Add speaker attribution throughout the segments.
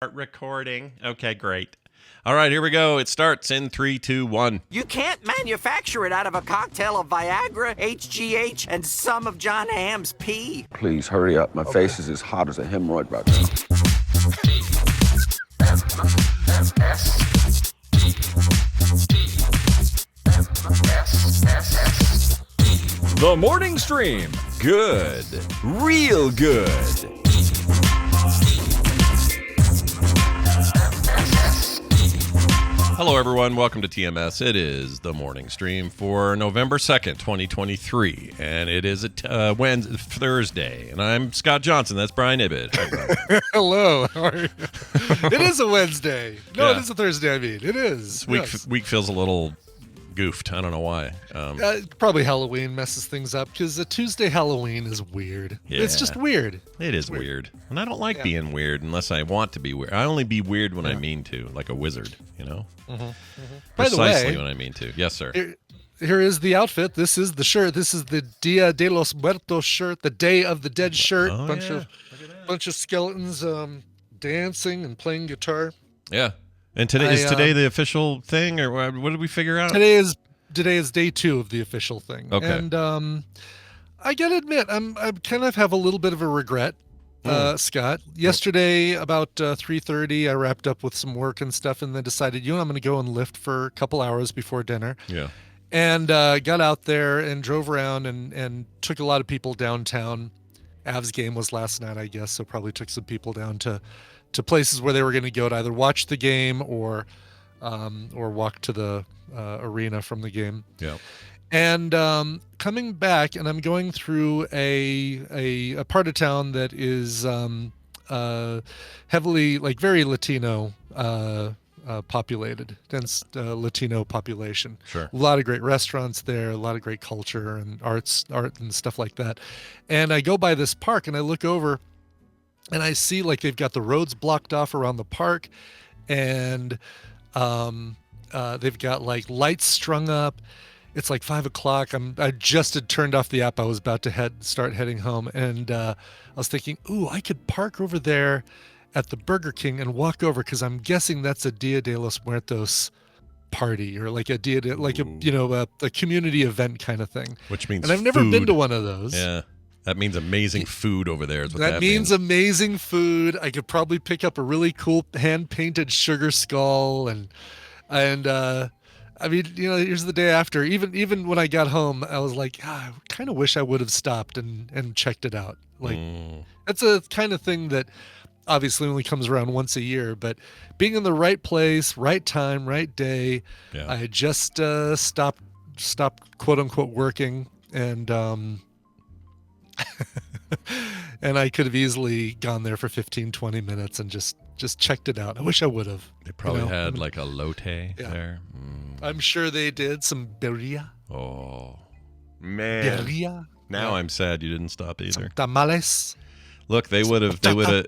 Speaker 1: Start recording. Okay, great. All right, here we go. It starts in 3, 2, 1.
Speaker 2: You can't manufacture it out of a cocktail of Viagra, HGH, and some of John Hamm's pee.
Speaker 3: Please hurry up. My face is as hot as a hemorrhoid right now.
Speaker 4: The Morning Stream. Good. Real good.
Speaker 1: Hello, everyone. Welcome to TMS. It is the morning stream for November 2nd, 2023, and it is Wednesday, Thursday, and I'm Scott Johnson. That's Brian Ibbett. Hi, Brian.
Speaker 5: Hello. How are you? It is a Wednesday. No,
Speaker 1: Yeah.
Speaker 5: It is a Thursday, I mean. It is.
Speaker 1: Week feels a little goofed. I don't know why.
Speaker 5: Probably Halloween messes things up because a Tuesday Halloween is weird.
Speaker 1: Yeah.
Speaker 5: It's just weird.
Speaker 1: It is weird. And I don't like being weird unless I want to be weird. I only be weird when I mean to, like a wizard, you know?
Speaker 5: By the
Speaker 1: Precisely
Speaker 5: way,
Speaker 1: when I mean to. Yes, sir.
Speaker 5: here is the outfit. This is the shirt. This is the Dia de los Muertos shirt, the Day of the Dead shirt.
Speaker 1: Oh,
Speaker 5: Bunch of skeletons dancing and playing guitar.
Speaker 1: Yeah. And today is today the official thing, or what did we figure out?
Speaker 5: Today is day 2 of the official thing.
Speaker 1: Okay.
Speaker 5: And I gotta admit, I kind of have a little bit of a regret, Scott. Yesterday about 3:30, I wrapped up with some work and stuff, and then decided, I'm going to go and lift for a couple hours before dinner.
Speaker 1: Yeah.
Speaker 5: And got out there and drove around and took a lot of people downtown. Avs game was last night, I guess, so probably took some people down to places where they were going to go to either watch the game or walk to the arena from the game.
Speaker 1: Yeah.
Speaker 5: And coming back, and I'm going through a part of town that is heavily, like, very Latino populated, dense Latino population.
Speaker 1: Sure.
Speaker 5: A lot of great restaurants there, a lot of great culture and art and stuff like that. And I go by this park and I look over and I see, like, they've got the roads blocked off around the park, and they've got, like, lights strung up. It's like 5:00. I just had turned off the app. I was about to start heading home, and I was thinking, I could park over there at the Burger King and walk over, because I'm guessing that's a Dia de los Muertos party, or like a a community event kind of thing.
Speaker 1: Which means
Speaker 5: and I've never
Speaker 1: food.
Speaker 5: been to one of those.
Speaker 1: Yeah. That means amazing food over there is what
Speaker 5: That means amazing food. I could probably pick up a really cool hand-painted sugar skull, and I mean, here's the day after. Even when I got home, I was like, I kind of wish I would have stopped and checked it out. Like, that's a kind of thing that obviously only comes around once a year, but being in the right place, right time, right day.
Speaker 1: Yeah.
Speaker 5: I had just stopped quote unquote working, and and I could have easily gone there for 15-20 minutes and just checked it out. I wish I would have.
Speaker 1: They probably had like a lotte there.
Speaker 5: I'm sure they did. Some birria.
Speaker 1: Oh, man.
Speaker 5: Birria.
Speaker 1: Now I'm sad you didn't stop either.
Speaker 5: Some tamales.
Speaker 1: Look, they would have. The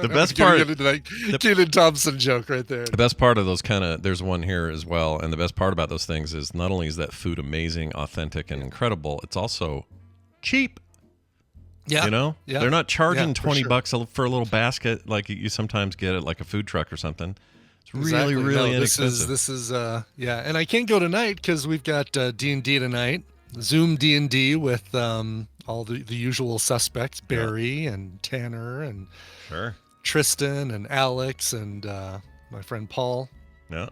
Speaker 1: best part.
Speaker 5: Kenan Thompson joke right there.
Speaker 1: The best part of those there's one here as well, and the best part about those things is not only is that food amazing, authentic, and incredible, it's also cheap.
Speaker 5: Yeah.
Speaker 1: Yeah. They're not charging
Speaker 5: $20
Speaker 1: for a little basket like you sometimes get at like a food truck or something. It's
Speaker 5: Exactly.
Speaker 1: really inexpensive.
Speaker 5: This is and I can't go tonight because we've got D&D tonight. Zoom D&D with all the usual suspects, Barry and Tanner and
Speaker 1: Sure.
Speaker 5: Tristan and Alex and my friend Paul.
Speaker 1: Yeah.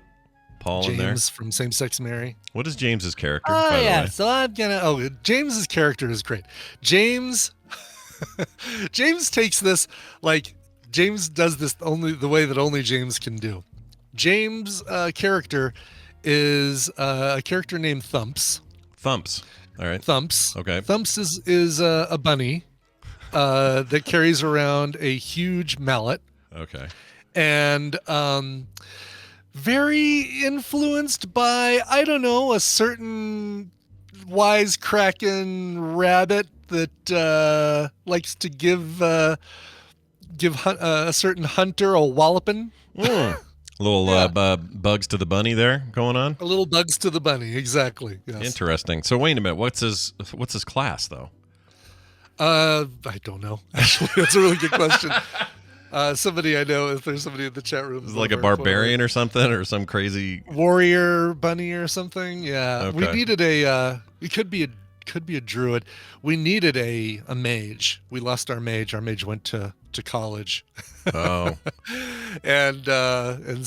Speaker 1: Paul in there.
Speaker 5: James from Same Sex Mary.
Speaker 1: What is James's character?
Speaker 5: Oh,
Speaker 1: by the
Speaker 5: yeah.
Speaker 1: way?
Speaker 5: So I'm gonna. James's character is great. James takes this, like, James does this only the way that only James can do. James' character is a character named Thumps.
Speaker 1: Thumps. All right.
Speaker 5: Thumps.
Speaker 1: Okay.
Speaker 5: Thumps is a bunny that carries around a huge mallet.
Speaker 1: Okay.
Speaker 5: And very influenced by, I don't know, a certain wisecracking rabbit that likes to give a certain hunter a walloping.
Speaker 1: Little bugs to the bunny there going on.
Speaker 5: A little bugs to the bunny, exactly. Yes.
Speaker 1: Interesting. So wait a minute. What's his class though?
Speaker 5: I don't know. Actually, that's a really good question. Somebody I know, if there's somebody in the chat room.
Speaker 1: Is it like a barbarian or something, or some crazy
Speaker 5: warrior bunny or something? Yeah. We
Speaker 1: Okay.
Speaker 5: needed it could be a druid. We needed a mage. We lost our mage. Our mage went to college.
Speaker 1: Oh,
Speaker 5: and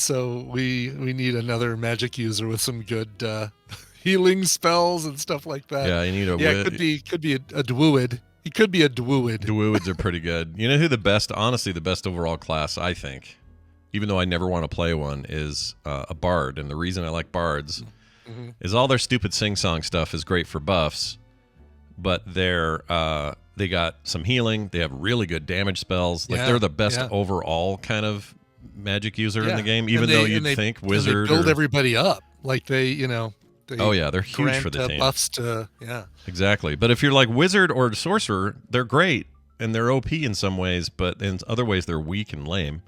Speaker 5: so we need another magic user with some good healing spells and stuff like that.
Speaker 1: yeah. You need a
Speaker 5: It could be a druid. He could be a druid.
Speaker 1: Druids are pretty good. You know who the best overall class, I think, even though I never want to play one, is a bard. And the reason I like bards is all their stupid sing-song stuff is great for buffs, but they got some healing. They have really good damage spells. Like they're the best overall kind of magic user in the game, even though you'd think wizard.
Speaker 5: They build everybody up. Like they
Speaker 1: they're huge for the team.
Speaker 5: Buffs to
Speaker 1: Exactly. But if you're like wizard or sorcerer, they're great and they're OP in some ways, but in other ways they're weak and lame.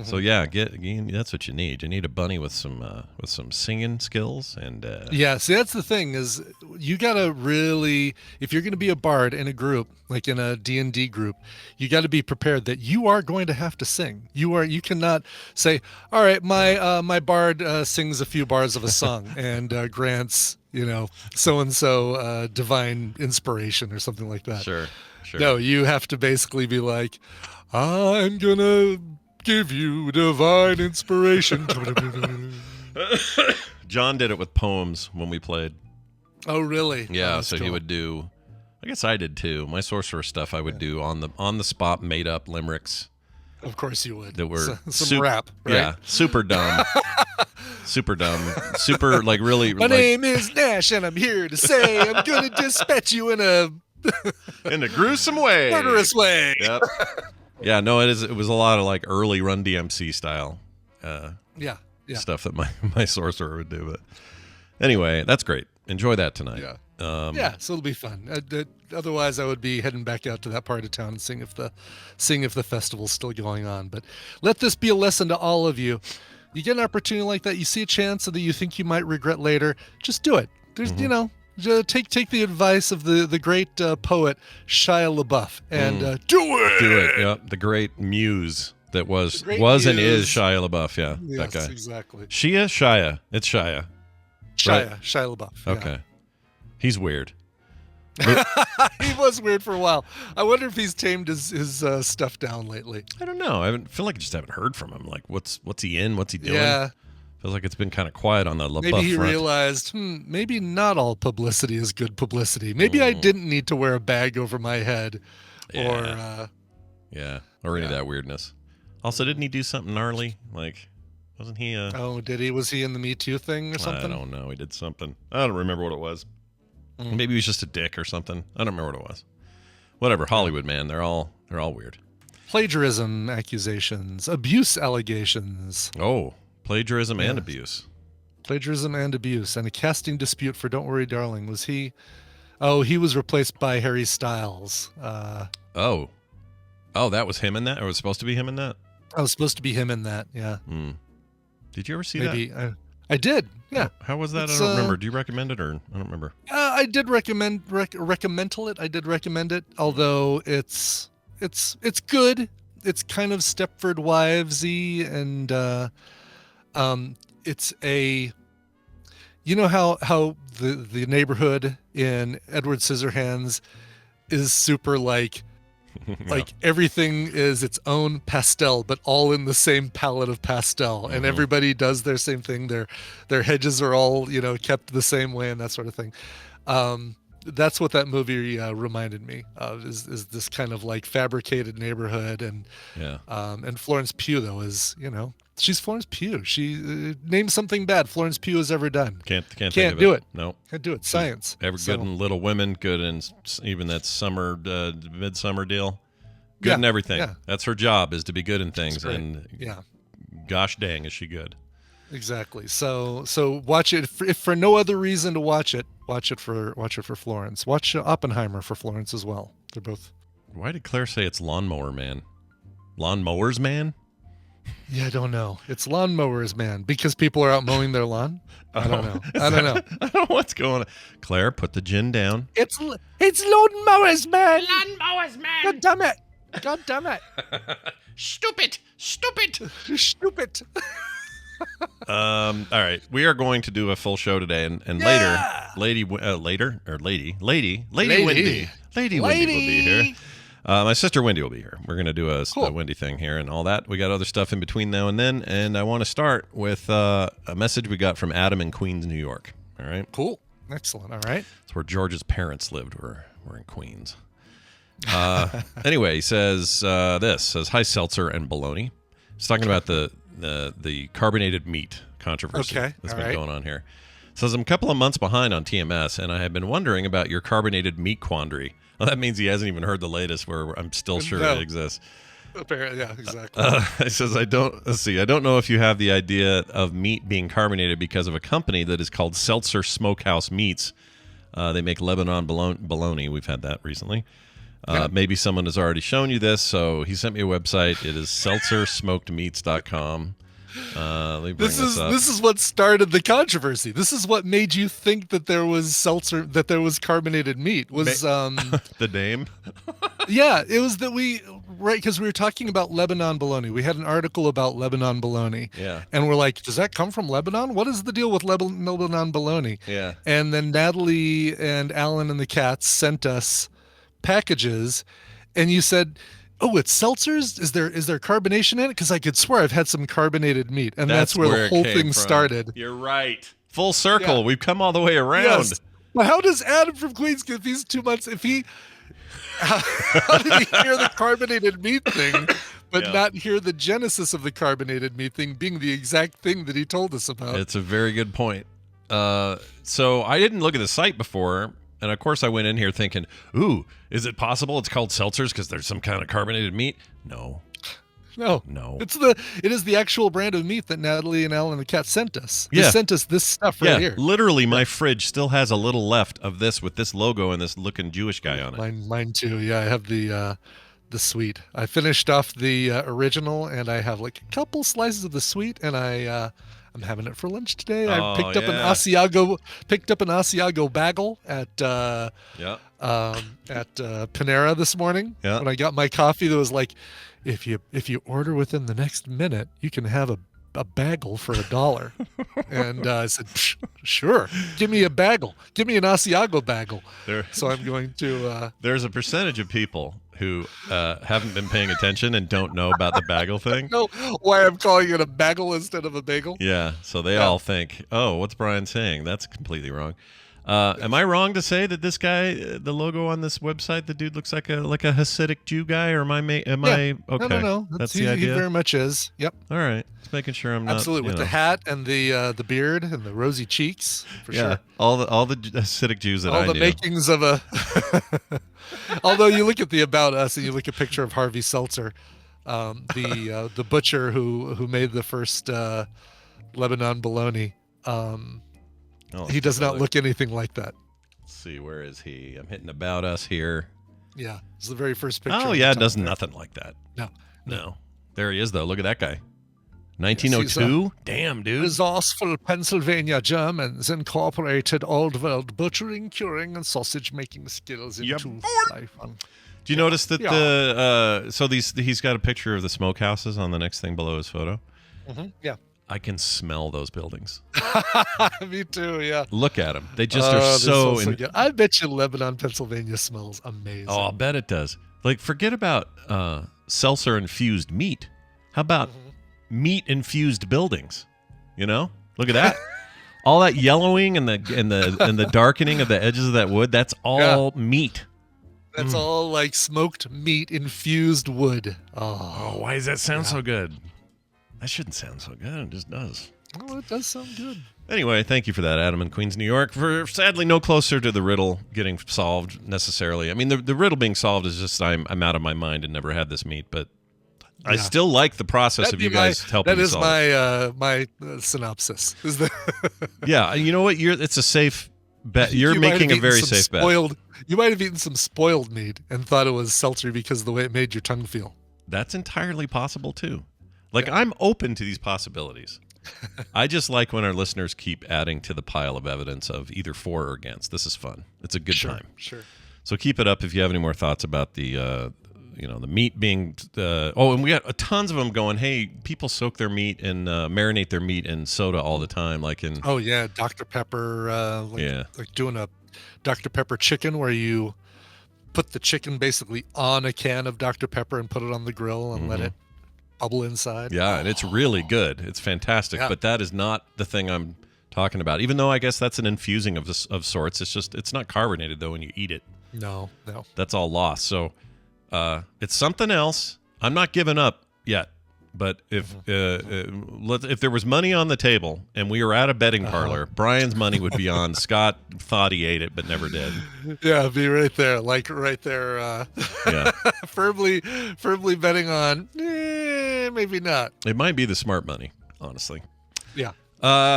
Speaker 1: So that's what you need. You need a bunny with some singing skills and
Speaker 5: See, that's the thing is you gotta really, if you're gonna be a bard in a group, like in a D&D group, you got to be prepared that you are going to have to sing. You cannot say, all right, my bard sings a few bars of a song and grants so and so divine inspiration or something like that.
Speaker 1: Sure.
Speaker 5: No, you have to basically be like, I'm gonna give you divine inspiration.
Speaker 1: John did it with poems when we played.
Speaker 5: Oh, really?
Speaker 1: Yeah,
Speaker 5: Oh,
Speaker 1: so
Speaker 5: cool.
Speaker 1: he would do. I guess I did too. My sorcerer stuff I would do on the spot, made up limericks
Speaker 5: Of course you would.
Speaker 1: that were
Speaker 5: some rap, right?
Speaker 1: Yeah, super dumb, super like really.
Speaker 5: My name is Nash, and I'm here to say I'm gonna dispatch you in a
Speaker 1: gruesome way,
Speaker 5: murderous way.
Speaker 1: Yep. Yeah, no, it was a lot of like early Run DMC style stuff that my sorcerer would do. But anyway, that's great. Enjoy that tonight.
Speaker 5: Yeah. So it'll be fun. Otherwise, I would be heading back out to that part of town and seeing if the festival's still going on. But let this be a lesson to all of you. You get an opportunity like that, you see a chance that you think you might regret later, just do it. There's take the advice of the great poet Shia LaBeouf and do it.
Speaker 1: Do it. Yep. The great muse that was and
Speaker 5: muse.
Speaker 1: is Shia LaBeouf. Yeah,
Speaker 5: Yes,
Speaker 1: that guy.
Speaker 5: exactly.
Speaker 1: Shia. It's Shia.
Speaker 5: Shia LaBeouf. Yeah.
Speaker 1: Okay. He's weird.
Speaker 5: He was weird for a while. I wonder if he's tamed his stuff down lately.
Speaker 1: I don't know. I feel like I just haven't heard from him. Like, what's he in? What's he doing?
Speaker 5: Yeah.
Speaker 1: Feels like it's been kind of quiet on the LaBeouf
Speaker 5: Maybe he
Speaker 1: front.
Speaker 5: realized, maybe not all publicity is good publicity. Maybe I didn't need to wear a bag over my head, or
Speaker 1: any of that weirdness. Also, didn't he do something gnarly? Like, wasn't he?
Speaker 5: did he? Was he in the Me Too thing or something?
Speaker 1: I don't know. He did something. I don't remember what it was. Maybe he was just a dick or something. I don't remember what it was. Whatever. Hollywood, man. They're all weird.
Speaker 5: Plagiarism accusations, abuse allegations.
Speaker 1: Oh, plagiarism and abuse.
Speaker 5: Plagiarism and abuse, and a casting dispute for Don't Worry, Darling. Was he? Oh, he was replaced by Harry Styles.
Speaker 1: Oh, that was him in that? Or was it supposed to be him in that?
Speaker 5: I was supposed to be him in that, yeah.
Speaker 1: Did you ever see
Speaker 5: Maybe.
Speaker 1: that?
Speaker 5: I did, yeah.
Speaker 1: How was that?
Speaker 5: It's,
Speaker 1: I don't remember. Do you recommend it or I don't remember?
Speaker 5: I did recommend it. I did recommend it, although it's good. It's kind of Stepford Wives-y, and it's a, you know how the neighborhood in Edward Scissorhands is super like everything is its own pastel, but all in the same palette of pastel, and everybody does their same thing. Their hedges are all kept the same way and that sort of thing. That's what that movie reminded me of. Is this kind of like fabricated neighborhood, and Florence Pugh though is she's Florence Pugh. She name something bad Florence Pugh has ever done.
Speaker 1: Can't
Speaker 5: do it.
Speaker 1: No,
Speaker 5: can't do it. Science.
Speaker 1: Good in Little Women. Good in even that Midsummer deal. Good in everything.
Speaker 5: Yeah.
Speaker 1: That's her job, is to be good in things. And gosh dang, is she good?
Speaker 5: Exactly. So watch it if for no other reason to watch it. Watch it for Florence. Watch Oppenheimer for Florence as well. They're both.
Speaker 1: Why did Claire say it's Lawnmower Man? Lawnmowers Man?
Speaker 5: Yeah, I don't know. It's Lawnmowers Man because people are out mowing their lawn. I don't know. I don't know.
Speaker 1: I don't know what's going on. Claire, put the gin down.
Speaker 5: It's Lawnmowers Man. Lawnmowers Man. God damn it.
Speaker 1: Stupid.
Speaker 5: Stupid.
Speaker 1: All right, we are going to do a full show today, and Lady Wendy will be here. My sister Wendy will be here. We're going to do a Wendy thing here and all that. We got other stuff in between now and then, and I want to start with a message we got from Adam in Queens, New York. All right,
Speaker 5: cool, excellent. All right,
Speaker 1: it's where George's parents lived. We're in Queens. Anyway, he says hi, seltzer and bologna. He's talking about the carbonated meat controversy that's been going on here. Says I'm a couple of months behind on TMS, and I have been wondering about your carbonated meat quandary. Well, that means he hasn't even heard the latest, where I'm still sure it exists.
Speaker 5: Apparently, yeah, exactly.
Speaker 1: He says I don't know if you have the idea of meat being carbonated because of a company that is called Seltzer Smokehouse Meats. They make Lebanon bologna. We've had that recently. Maybe someone has already shown you this, so he sent me a website. It is seltzersmokedmeats.com. This
Speaker 5: is what started the controversy. This is what made you think that there was carbonated meat. Was
Speaker 1: the name?
Speaker 5: Yeah, it was that because we were talking about Lebanon bologna. We had an article about Lebanon bologna.
Speaker 1: Yeah.
Speaker 5: And we're like, does that come from Lebanon? What is the deal with Lebanon bologna?
Speaker 1: Yeah.
Speaker 5: And then Natalie and Alan and the cats sent us packages, and you said, oh, it's seltzers? Is there carbonation in it? Because I could swear I've had some carbonated meat, and that's where the whole thing started.
Speaker 1: You're right. Full circle. Yeah. We've come all the way around.
Speaker 5: Yes. But how does Adam from Queens get these 2 months? How did he hear the carbonated meat thing, but not hear the genesis of the carbonated meat thing being the exact thing that he told us about?
Speaker 1: It's a very good point. So I didn't look at the site before. And of course, I went in here thinking, "Ooh, is it possible it's called seltzers because there's some kind of carbonated meat?" No. It
Speaker 5: is the actual brand of meat that Natalie and Alan and the cat sent us.
Speaker 1: Yeah.
Speaker 5: They sent us this stuff right here.
Speaker 1: Literally, my fridge still has a little left of this with this logo and this looking Jewish guy on it.
Speaker 5: Mine too. Yeah, I have the sweet. I finished off the original, and I have like a couple slices of the sweet, and I'm having it for lunch today. I picked up an Asiago bagel at Panera this morning.
Speaker 1: Yeah.
Speaker 5: When I got my coffee, there was like, if you order within the next minute, you can have a bagel for $1. And I said, sure, give me a bagel. Give me an Asiago bagel. So I'm going to...
Speaker 1: There's a percentage of people who haven't been paying attention and don't know about the bagel thing.
Speaker 5: No, why I'm calling it a bagel instead of a bagel.
Speaker 1: Yeah, so they all think, oh, what's Brian saying? That's completely wrong. Am I wrong to say that this guy, the logo on this website, the dude looks like a Hasidic Jew guy, or am I okay?
Speaker 5: No.
Speaker 1: That's the idea.
Speaker 5: He very much is. Yep.
Speaker 1: All right, just making sure I'm not
Speaker 5: absolutely with the hat and the beard and the rosy cheeks. For sure.
Speaker 1: all the Hasidic Jews that I knew.
Speaker 5: All the makings of a. Although you look at the About Us and you look at a picture of Harvey Seltzer, the butcher who made the first Lebanon bologna. He does not look anything like that.
Speaker 1: Let's see, where is he? I'm hitting About Us here.
Speaker 5: Yeah, it's the very first picture.
Speaker 1: Oh, yeah, it does nothing like that.
Speaker 5: No.
Speaker 1: There he is, though. Look at that guy. 1902? Damn, dude.
Speaker 5: Resourceful Pennsylvania Germans incorporated old world butchering, curing, and sausage making skills into life.
Speaker 1: Do you notice that he's got a picture of the smokehouses on the next thing below his photo?
Speaker 5: Mm-hmm. Yeah.
Speaker 1: I can smell those buildings.
Speaker 5: Me too, yeah.
Speaker 1: Look at them. They just are so...
Speaker 5: good. I bet you Lebanon, Pennsylvania smells amazing.
Speaker 1: Oh, I'll bet it does. Like, forget about seltzer-infused meat. How about meat-infused buildings? You know? Look at that. All that yellowing and the darkening of the edges of that wood, that's all meat.
Speaker 5: That's all like smoked meat infused wood.
Speaker 1: Oh, why does that sound so good? That shouldn't sound so good. It just does.
Speaker 5: Oh, it does sound good.
Speaker 1: Anyway, thank you for that, Adam in Queens, New York. For sadly no closer to the riddle getting solved necessarily. I mean, the riddle being solved is just I'm out of my mind and never had this meat, but I still like the process of you guys helping me solve it.
Speaker 5: That is my synopsis.
Speaker 1: Yeah, you know what? It's a safe bet. You're making a very safe bet.
Speaker 5: You might have eaten some spoiled meat and thought it was seltzer because of the way it made your tongue feel.
Speaker 1: That's entirely possible, too. Like, I'm open to these possibilities. I just like when our listeners keep adding to the pile of evidence of either for or against. This is fun. It's a good time.
Speaker 5: Sure.
Speaker 1: So keep it up if you have any more thoughts about the the meat being and we got tons of them going, hey, people soak their meat and marinate their meat in soda all the time, like in
Speaker 5: Dr. Pepper, like doing a Dr. Pepper chicken where you put the chicken basically on a can of Dr. Pepper and put it on the grill and let it bubble inside.
Speaker 1: Yeah, and it's really good. It's fantastic, but that is not the thing I'm talking about. Even though I guess that's an infusing of sorts, it's not carbonated though when you eat it.
Speaker 5: No.
Speaker 1: That's all lost. So it's something else. I'm not giving up yet. But if there was money on the table and we were at a betting parlor, Brian's money would be on. Scott thought he ate it but never did.
Speaker 5: Yeah, it'd be right there, firmly betting on. Maybe not.
Speaker 1: It might be the smart money, honestly.
Speaker 5: Yeah.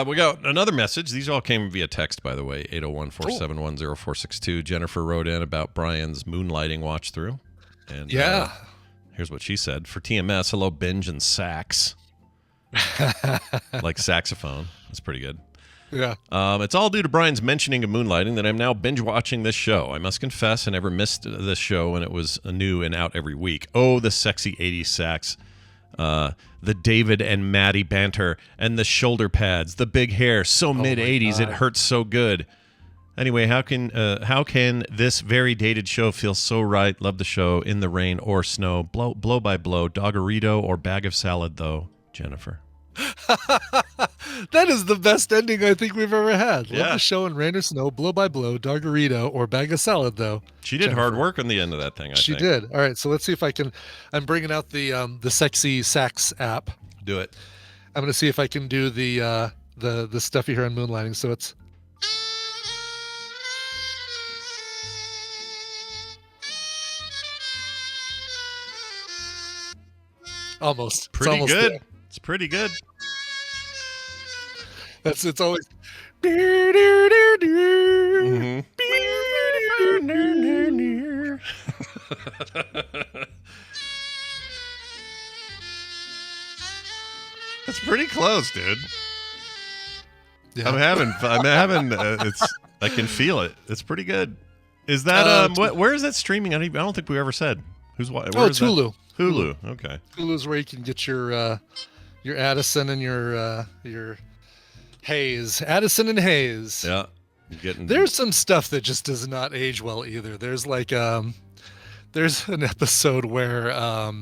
Speaker 1: We got another message. These all came via text, by the way. 801-471-0462. Jennifer wrote in about Brian's moonlighting watch through. And here's what she said. For TMS, hello, binge and sax. Like saxophone. That's pretty good.
Speaker 5: Yeah.
Speaker 1: It's all due to Brian's mentioning of moonlighting that I'm now binge watching this show. I must confess I never missed this show when it was new and out every week. Oh, the sexy 80s sax. The David and Maddie banter and the shoulder pads, the big hair, so mid-80s, it hurts so good. Anyway, how can this very dated show feel so right? Love the show. In the rain or snow, blow by blow, doggerito or bag of salad, though, Jennifer.
Speaker 5: That is the best ending I think we've ever had. Love the show in rain or snow, blow by blow, doggerito or bag of salad, though.
Speaker 1: She did hard work on the end of that thing, I think.
Speaker 5: She did. All right, so let's see if I can. I'm bringing out the sexy sax app.
Speaker 1: Do it.
Speaker 5: I'm going to see if I can do the stuff you hear on moonlighting. So it's. Almost.
Speaker 1: Pretty
Speaker 5: almost
Speaker 1: good.
Speaker 5: There.
Speaker 1: It's pretty good.
Speaker 5: It's always.
Speaker 1: That's pretty close, dude.
Speaker 5: Yeah.
Speaker 1: I'm having. I can feel it. It's pretty good. Is that where is that streaming? I don't think we ever said. Who's what?
Speaker 5: It's Hulu.
Speaker 1: Hulu. Okay.
Speaker 5: Hulu's where you can get your Addison and your Hayes. Addison and Hayes.
Speaker 1: Yeah.
Speaker 5: There's some stuff that just does not age well either. There's like there's an episode where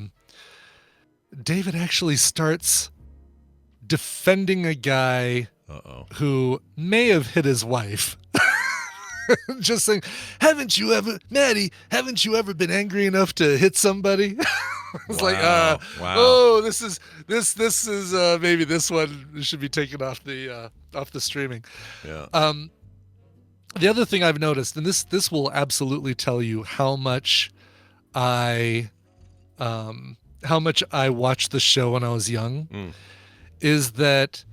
Speaker 5: David actually starts defending a guy who may have hit his wife. Just saying, Maddie, haven't you ever been angry enough to hit somebody? It's
Speaker 1: wow.
Speaker 5: Oh, this is maybe this one should be taken off the streaming.
Speaker 1: Yeah.
Speaker 5: The other thing I've noticed, and this will absolutely tell you how much I watched the show when I was young, is that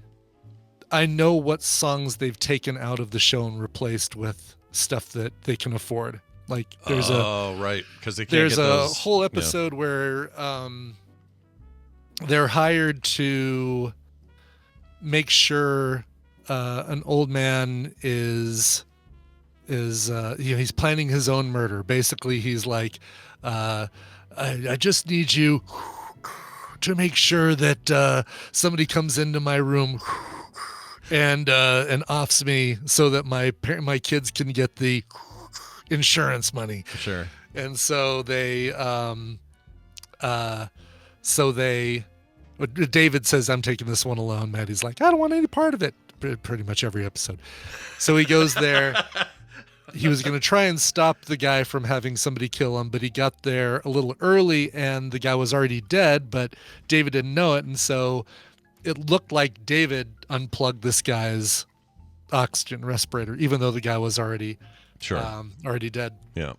Speaker 5: I know what songs they've taken out of the show and replaced with stuff that they can afford. Like there's
Speaker 1: because they can't.
Speaker 5: There's
Speaker 1: get those,
Speaker 5: whole episode where they're hired to make sure an old man is he's planning his own murder. Basically, he's like, I just need you to make sure that somebody comes into my room and offs me so that my kids can get the insurance money.
Speaker 1: Sure.
Speaker 5: And so David says, I'm taking this one alone. Maddie's like, I don't want any part of it. Pretty much every episode. So he goes there. He was going to try and stop the guy from having somebody kill him, but he got there a little early and the guy was already dead, but David didn't know it. And so it looked like David unplugged this guy's oxygen respirator, even though the guy was already dead.
Speaker 1: Yeah.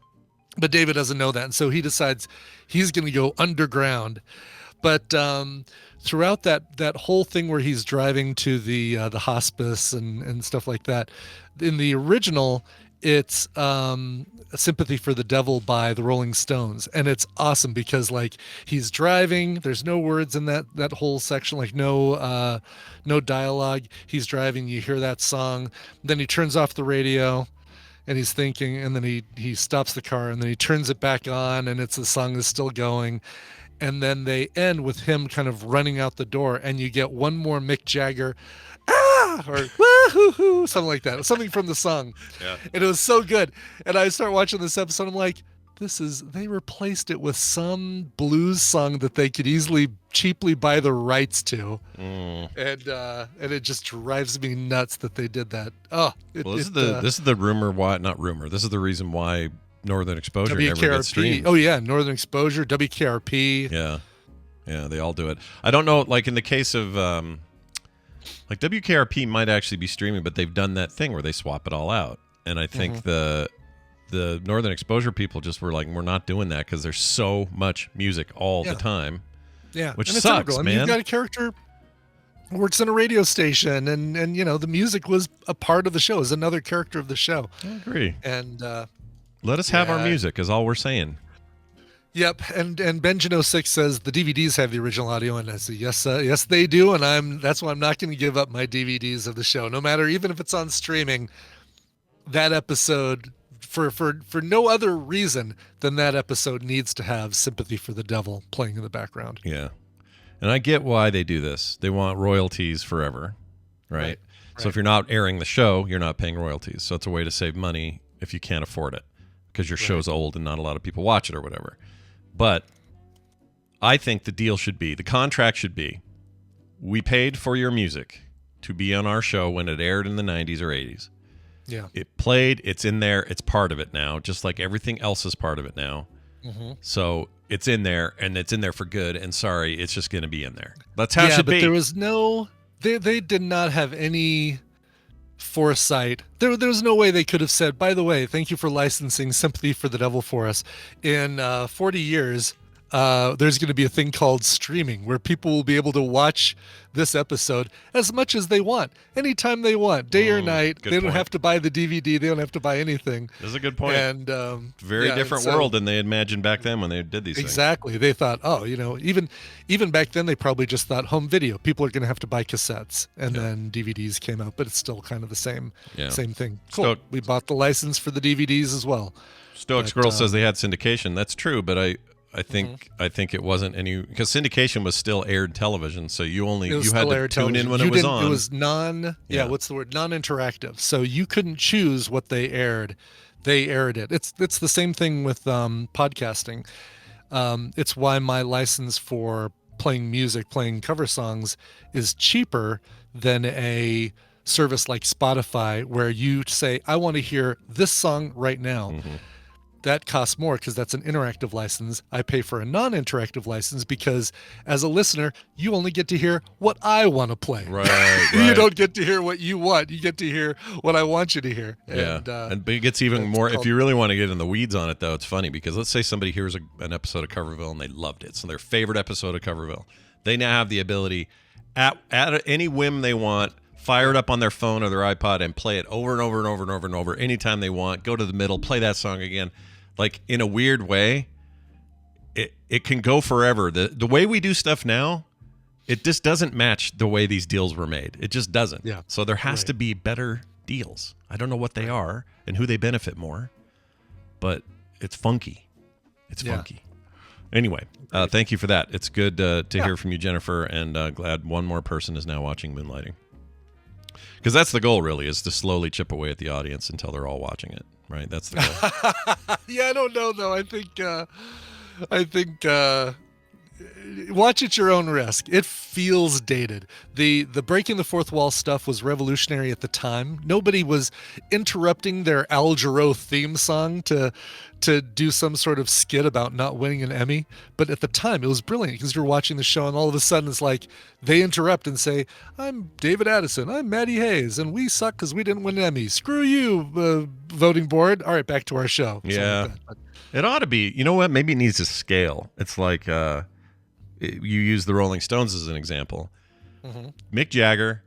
Speaker 5: But David doesn't know that. And so he decides he's going to go underground. But throughout that whole thing where he's driving to the hospice and stuff like that, in the original, it's Sympathy for the Devil by the Rolling Stones. And it's awesome because like he's driving, there's no words in that whole section, like no dialogue. He's driving, you hear that song, then he turns off the radio and he's thinking, and then he stops the car, and then he turns it back on, and the song is still going. And then they end with him kind of running out the door, and you get one more Mick Jagger, or woo-hoo-hoo, something like that, something from the song.
Speaker 1: Yeah.
Speaker 5: And it was so good. And I start watching this episode, I'm like, they replaced it with some blues song that they could easily cheaply buy the rights to. And it just drives me nuts that they did that.
Speaker 1: This is the rumor why, not rumor. This is the reason why Northern Exposure never gets streamed.
Speaker 5: Oh yeah, Northern Exposure, WKRP.
Speaker 1: Yeah, they all do it. I don't know, like in the case of like WKRP might actually be streaming, but they've done that thing where they swap it all out. And I think the Northern Exposure people just were like, we're not doing that because there's so much music all the time.
Speaker 5: Yeah,
Speaker 1: which
Speaker 5: and it's
Speaker 1: sucks,
Speaker 5: integral.
Speaker 1: man.
Speaker 5: I mean, you've got a character who works in a radio station, and the music was a part of the show, is another character of the show.
Speaker 1: I agree.
Speaker 5: And
Speaker 1: let us have our music is all we're saying.
Speaker 5: Yep, and Benjamin06 says the DVDs have the original audio, and I say yes, they do, and that's why I'm not going to give up my DVDs of the show, no matter, even if it's on streaming. That episode, for no other reason than that episode, needs to have "Sympathy for the Devil" playing in the background.
Speaker 1: Yeah, and I get why they do this. They want royalties forever, right? So if you're not airing the show, you're not paying royalties. So it's a way to save money if you can't afford it, because your show's old and not a lot of people watch it or whatever. But I think the contract should be, we paid for your music to be on our show when it aired in the 90s or 80s.
Speaker 5: Yeah.
Speaker 1: It played, it's in there, it's part of it now, just like everything else is part of it now. So it's in there, and it's in there for good, and sorry, it's just going to be in there. That's how it should be.
Speaker 5: There was no... They did not have any foresight. There was no way they could have said, by the way, thank you for licensing "Sympathy for the Devil" for us. In 40 years, there's going to be a thing called streaming, where people will be able to watch this episode as much as they want, anytime they want, day or night. They don't have to buy the DVD. They don't have to buy anything.
Speaker 1: This is a good point.
Speaker 5: And
Speaker 1: very different world than they imagined back then when they did these things.
Speaker 5: Exactly. They thought, even back then, they probably just thought home video. People are going to have to buy cassettes, and then DVDs came out, but it's still kind of the same thing. Cool. We bought the license for the DVDs as well.
Speaker 1: Stoics Girl says they had syndication. That's true, but I think it wasn't any, because syndication was still aired television, so you had to tune in when it was on.
Speaker 5: It was what's the word? Non-interactive. So you couldn't choose what they aired. They aired it. It's the same thing with podcasting. It's why my license for playing music, playing cover songs, is cheaper than a service like Spotify, where you say, I want to hear this song right now. That costs more because that's an interactive license. I pay for a non-interactive license because, as a listener, you only get to hear what I want to play.
Speaker 1: Right.
Speaker 5: You don't get to hear what you want. You get to hear what I want you to hear.
Speaker 1: Yeah. But it gets even more, if you really want to get in the weeds on it, though, it's funny because let's say somebody hears an episode of Coverville and they loved it. So their favorite episode of Coverville. They now have the ability, at any whim they want, fire it up on their phone or their iPod and play it over and over and over and over and over anytime they want. Go to the middle, play that song again. Like, in a weird way, it can go forever. The way we do stuff now, it just doesn't match the way these deals were made. It just doesn't.
Speaker 5: Yeah.
Speaker 1: So there has to be better deals. I don't know what they are and who they benefit more, but it's funky. It's funky. Anyway, thank you for that. It's good to hear from you, Jennifer, and glad one more person is now watching Moonlighting. Because that's the goal, really, is to slowly chip away at the audience until they're all watching it, right? That's the goal.
Speaker 5: Yeah, I don't know, though. I think watch at your own risk. It feels dated. The breaking the fourth wall stuff was revolutionary at the time. Nobody was interrupting their Al Jarreau theme song to do some sort of skit about not winning an Emmy. But at the time, it was brilliant because you're watching the show and all of a sudden it's like they interrupt and say, I'm David Addison, I'm Maddie Hayes, and we suck because we didn't win an Emmy. Screw you, voting board. All right, back to our show.
Speaker 1: Yeah. It ought to be. You know what? Maybe it needs to scale. It's like you use the Rolling Stones as an example. Mick Jagger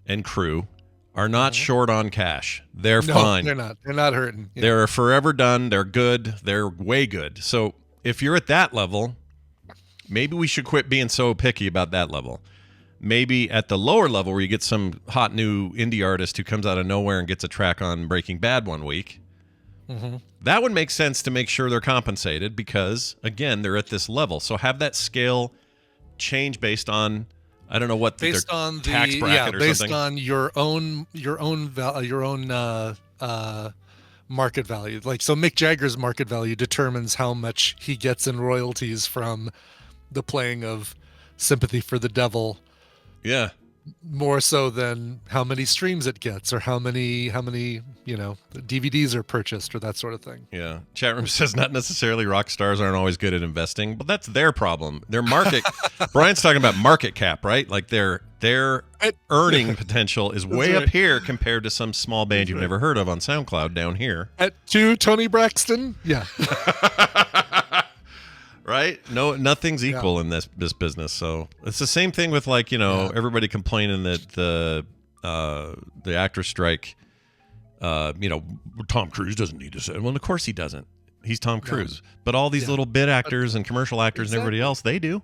Speaker 1: and crew are not short on cash. They're fine.
Speaker 5: They're not. They're not hurting. Yeah.
Speaker 1: They're forever done. They're good. They're way good. So if you're at that level, maybe we should quit being so picky about that level. Maybe at the lower level where you get some hot new indie artist who comes out of nowhere and gets a track on Breaking Bad one week, That would make sense to make sure they're compensated because, again, they're at this level. So have that scale change based on, I don't know what
Speaker 5: Based
Speaker 1: their
Speaker 5: on
Speaker 1: tax bracket or
Speaker 5: based
Speaker 1: something.
Speaker 5: on your own market value. Like, so Mick Jagger's market value determines how much he gets in royalties from the playing of Sympathy for the Devil,
Speaker 1: Yeah.
Speaker 5: more so than how many streams it gets or how many DVDs are purchased or that sort of thing.
Speaker 1: Yeah. Chat room says not necessarily rock stars aren't always good at investing, but that's their problem. Their market Brian's talking about market cap, right? Like their earning potential is way up here compared to some small band you've never heard of on SoundCloud down here.
Speaker 5: At 2 Tony Braxton? Yeah.
Speaker 1: Right? No, nothing's equal in this business. So it's the same thing with everybody complaining that the actor strike. Tom Cruise doesn't need to say. Well, of course he doesn't. He's Tom Cruise. But all these little bit actors and commercial actors and everybody else, they do.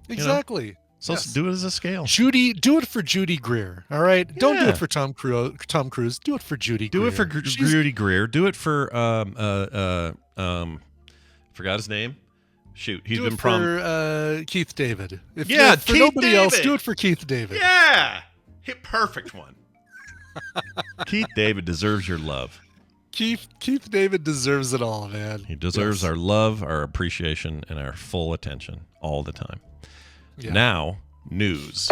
Speaker 5: Exactly.
Speaker 1: So do it as a scale.
Speaker 5: Do it for Judy Greer. All right. Don't do it for Tom Cruise. Do it for Judy Greer.
Speaker 1: Do it for Judy Greer. Do it for forgot his name. Shoot, he's been
Speaker 5: for Keith David. For
Speaker 1: Keith
Speaker 5: nobody else,
Speaker 1: David.
Speaker 5: do it for Keith David.
Speaker 1: Yeah, perfect one. Keith David deserves your love.
Speaker 5: Keith David deserves it all, man.
Speaker 1: He deserves our love, our appreciation, and our full attention all the time. Yeah. Now, news.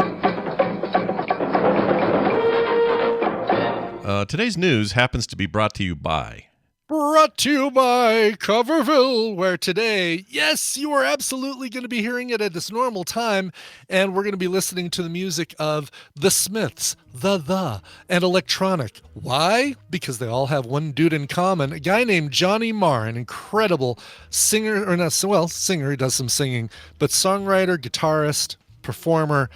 Speaker 1: Today's news happens to be brought to you by
Speaker 5: Coverville, where today, yes, you are absolutely going to be hearing it at its normal time, and we're going to be listening to the music of The Smiths, The, and Electronic. Why? Because they all have one dude in common, a guy named Johnny Marr, an incredible singer, singer, he does some singing, but songwriter, guitarist, performer.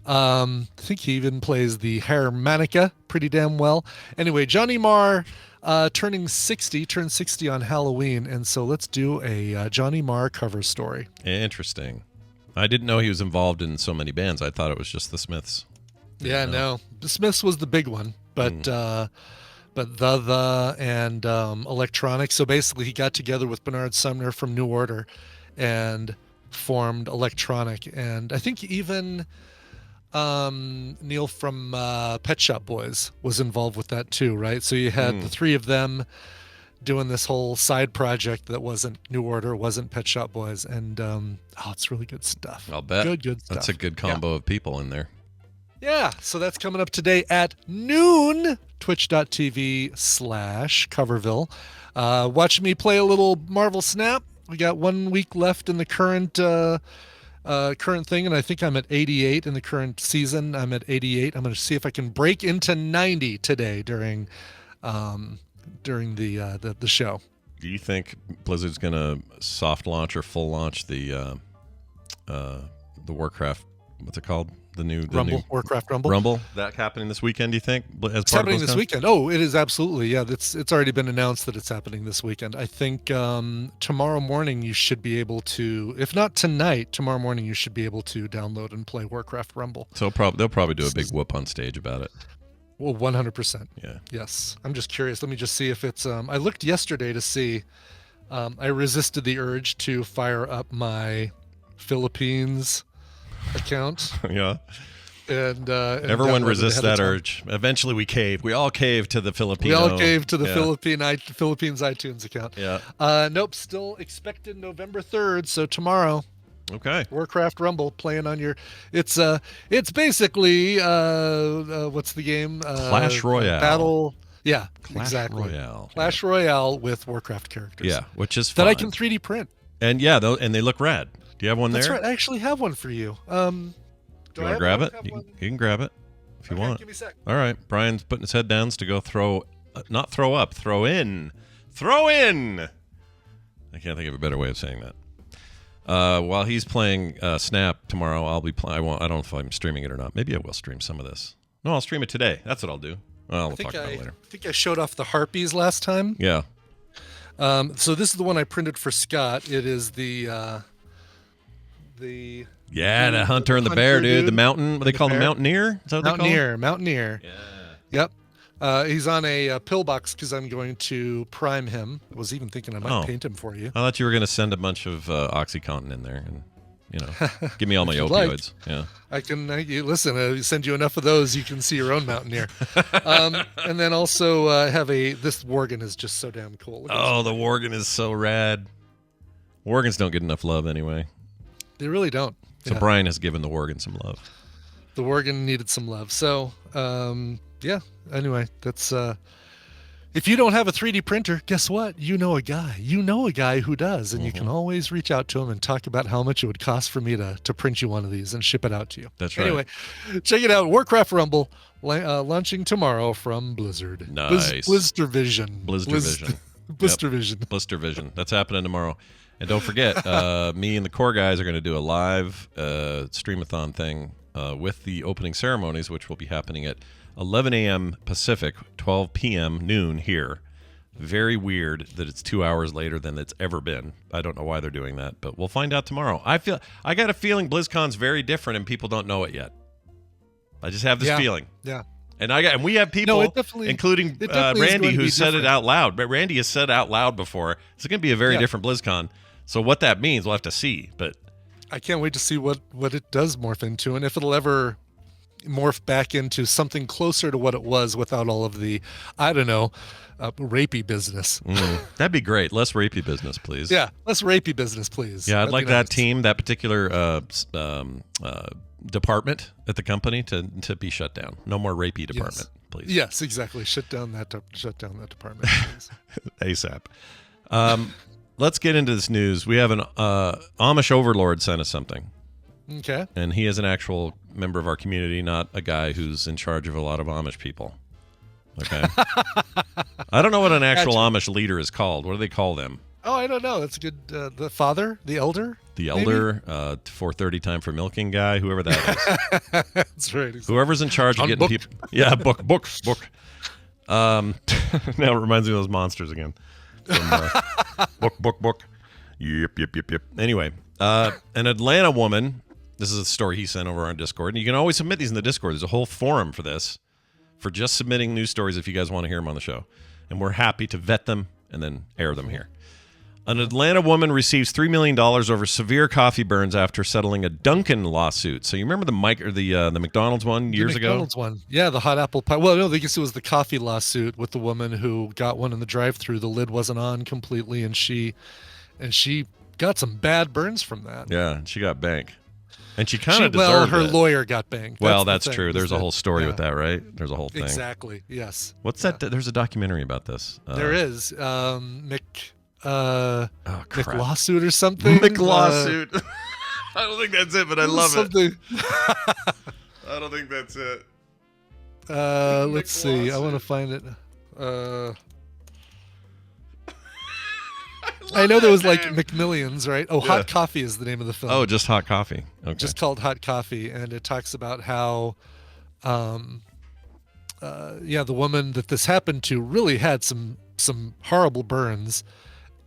Speaker 5: I think he even plays the harmonica pretty damn well. Anyway, Johnny Marr turned 60 on Halloween, and so let's do a Johnny Marr cover story.
Speaker 1: Interesting. I didn't know he was involved in so many bands. I thought it was just the Smiths.
Speaker 5: No. The Smiths was the big one, but the and Electronic. So basically, he got together with Bernard Sumner from New Order and formed Electronic, and I think even Neil from Pet Shop Boys was involved with that too, right? So you had the three of them doing this whole side project that wasn't New Order, wasn't Pet Shop Boys, and it's really good stuff.
Speaker 1: I'll bet.
Speaker 5: Good stuff.
Speaker 1: That's a good combo of people in there.
Speaker 5: Yeah, so that's coming up today at noon, twitch.tv/Coverville. Watch me play a little Marvel Snap. We got 1 week left in the current thing, and I think I'm at 88 in the current season. I'm at 88. I'm going to see if I can break into 90 today during the show.
Speaker 1: Do you think Blizzard's going to soft launch or full launch the Warcraft? What's it called? The new
Speaker 5: Warcraft Rumble.
Speaker 1: Rumble that happening this weekend? Do you think?
Speaker 5: It's happening this weekend. Oh, it is absolutely. Yeah, it's already been announced that it's happening this weekend. I think tomorrow morning you should be able to, if not tonight, tomorrow morning you should be able to download and play Warcraft Rumble.
Speaker 1: So they'll probably do a big whoop on stage about it.
Speaker 5: Well, 100%.
Speaker 1: Yeah.
Speaker 5: Yes. I'm just curious. Let me just see if it's. I looked yesterday to see. I resisted the urge to fire up my Philippines account.
Speaker 1: Yeah.
Speaker 5: And
Speaker 1: everyone resists that urge. Eventually we cave. We all cave to the Filipino.
Speaker 5: We all cave to the Philippines iTunes account.
Speaker 1: Yeah.
Speaker 5: Nope. Still expected November 3rd. So tomorrow.
Speaker 1: Okay.
Speaker 5: Warcraft Rumble playing on your. It's basically what's the game?
Speaker 1: Clash Royale.
Speaker 5: Battle. Yeah.
Speaker 1: Clash
Speaker 5: exactly.
Speaker 1: Royale.
Speaker 5: Clash Royale with Warcraft characters.
Speaker 1: Yeah, which is fun.
Speaker 5: That I can 3D print.
Speaker 1: And yeah, and they look rad. Do you have one there?
Speaker 5: That's right. I actually have one for you.
Speaker 1: Do you want to grab it? You can grab it if you want.
Speaker 5: Give me a sec.
Speaker 1: All right. Brian's putting his head down to go throw in. I can't think of a better way of saying that. While he's playing Snap tomorrow, I'll be playing. I don't know if I'm streaming it or not. Maybe I will stream some of this. No, I'll stream it today. That's what I'll do. Well, we'll talk about it later.
Speaker 5: I think I showed off the Harpies last time.
Speaker 1: Yeah.
Speaker 5: So this is the one I printed for Scott. It is the hunter and the bear, dude. The mountain. What they call the mountaineer? Is that what they call it? Mountaineer.
Speaker 1: Yeah.
Speaker 5: Yep. He's on a pillbox because I'm going to prime him. I was even thinking I might paint him for you.
Speaker 1: I thought you were going to send a bunch of OxyContin in there and, give me all my
Speaker 5: If you'd
Speaker 1: opioids.
Speaker 5: like.
Speaker 1: Yeah.
Speaker 5: I can listen. Send you enough of those, you can see your own Mountaineer. And then also have this Worgen is just so damn cool. Look at
Speaker 1: Oh, the Worgen is so rad. Worgens don't get enough love anyway.
Speaker 5: They really don't.
Speaker 1: So
Speaker 5: Yeah.
Speaker 1: Brian has given the Worgen some love.
Speaker 5: The Worgen needed some love. So, yeah. Anyway, that's if you don't have a 3D printer, guess what? You know a guy. You know a guy who does, and you can always reach out to him and talk about how much it would cost for me to print you one of these and ship it out to you.
Speaker 1: That's right.
Speaker 5: Anyway, check it out. Warcraft Rumble launching tomorrow from Blizzard.
Speaker 1: Nice.
Speaker 5: Blister Vision.
Speaker 1: Blister Vision.
Speaker 5: Blister Vision.
Speaker 1: Blister Vision. That's happening tomorrow. And don't forget, me and the core guys are going to do a live streamathon thing with the opening ceremonies, which will be happening at 11 a.m. Pacific, 12 p.m. noon here. Very weird that it's 2 hours later than it's ever been. I don't know why they're doing that, but we'll find out tomorrow. I got a feeling BlizzCon's very different and people don't know it yet. I just have this feeling.
Speaker 5: Yeah.
Speaker 1: And we have people, including Randy, who said it out loud. But Randy has said out loud before. It's going to be a very different BlizzCon. So what that means, we'll have to see. But
Speaker 5: I can't wait to see what it does morph into, and if it'll ever morph back into something closer to what it was without all of the, I don't know, rapey business.
Speaker 1: That'd be great. Less rapey business, please.
Speaker 5: Yeah, less rapey business, please.
Speaker 1: Yeah, I'd
Speaker 5: That'd
Speaker 1: like
Speaker 5: be
Speaker 1: that
Speaker 5: nice.
Speaker 1: team, that particular department at the company to be shut down. No more rapey department, please.
Speaker 5: Yes, exactly. Shut down that department, please.
Speaker 1: ASAP. Let's get into this news. We have an Amish overlord sent us something.
Speaker 5: Okay.
Speaker 1: And he is an actual member of our community, not a guy who's in charge of a lot of Amish people. Okay. I don't know what an actual Amish leader is called. What do they call them?
Speaker 5: Oh, I don't know. That's a good. The father, the elder.
Speaker 1: The elder, 4:30 time for milking guy, whoever that is.
Speaker 5: That's right. Exactly.
Speaker 1: Whoever's in charge of getting people. Yeah, book. Now it reminds me of those monsters again. From, book. Yep. Anyway, an Atlanta woman. This is a story he sent over on Discord. And you can always submit these in the Discord. There's a whole forum for this, for just submitting news stories if you guys want to hear them on the show. And we're happy to vet them and then air them here. An Atlanta woman receives $3 million over severe coffee burns after settling a Dunkin' lawsuit. So you remember the McDonald's one years ago?
Speaker 5: The McDonald's one. Yeah, the hot apple pie. Well, no, I guess it was the coffee lawsuit with the woman who got one in the drive-thru. The lid wasn't on completely, and she got some bad burns from that.
Speaker 1: Yeah, she got bank. And she kind of deserved
Speaker 5: Well, her
Speaker 1: it.
Speaker 5: lawyer got banged.
Speaker 1: That's true. There's a whole story with that, right? There's a whole thing.
Speaker 5: Exactly. Yes.
Speaker 1: What's that? There's a documentary about this.
Speaker 5: There is. Mick
Speaker 1: Lawsuit
Speaker 5: or something.
Speaker 1: Lawsuit. I don't think that's it, but I love
Speaker 5: something.
Speaker 1: it. I don't think that's it.
Speaker 5: Let's see. I want to find it. I know there was like McMillions, right? Oh, Hot Coffee is the name of the film.
Speaker 1: Oh, just Hot Coffee. Okay.
Speaker 5: Just called Hot Coffee, and it talks about how, the woman that this happened to really had some horrible burns,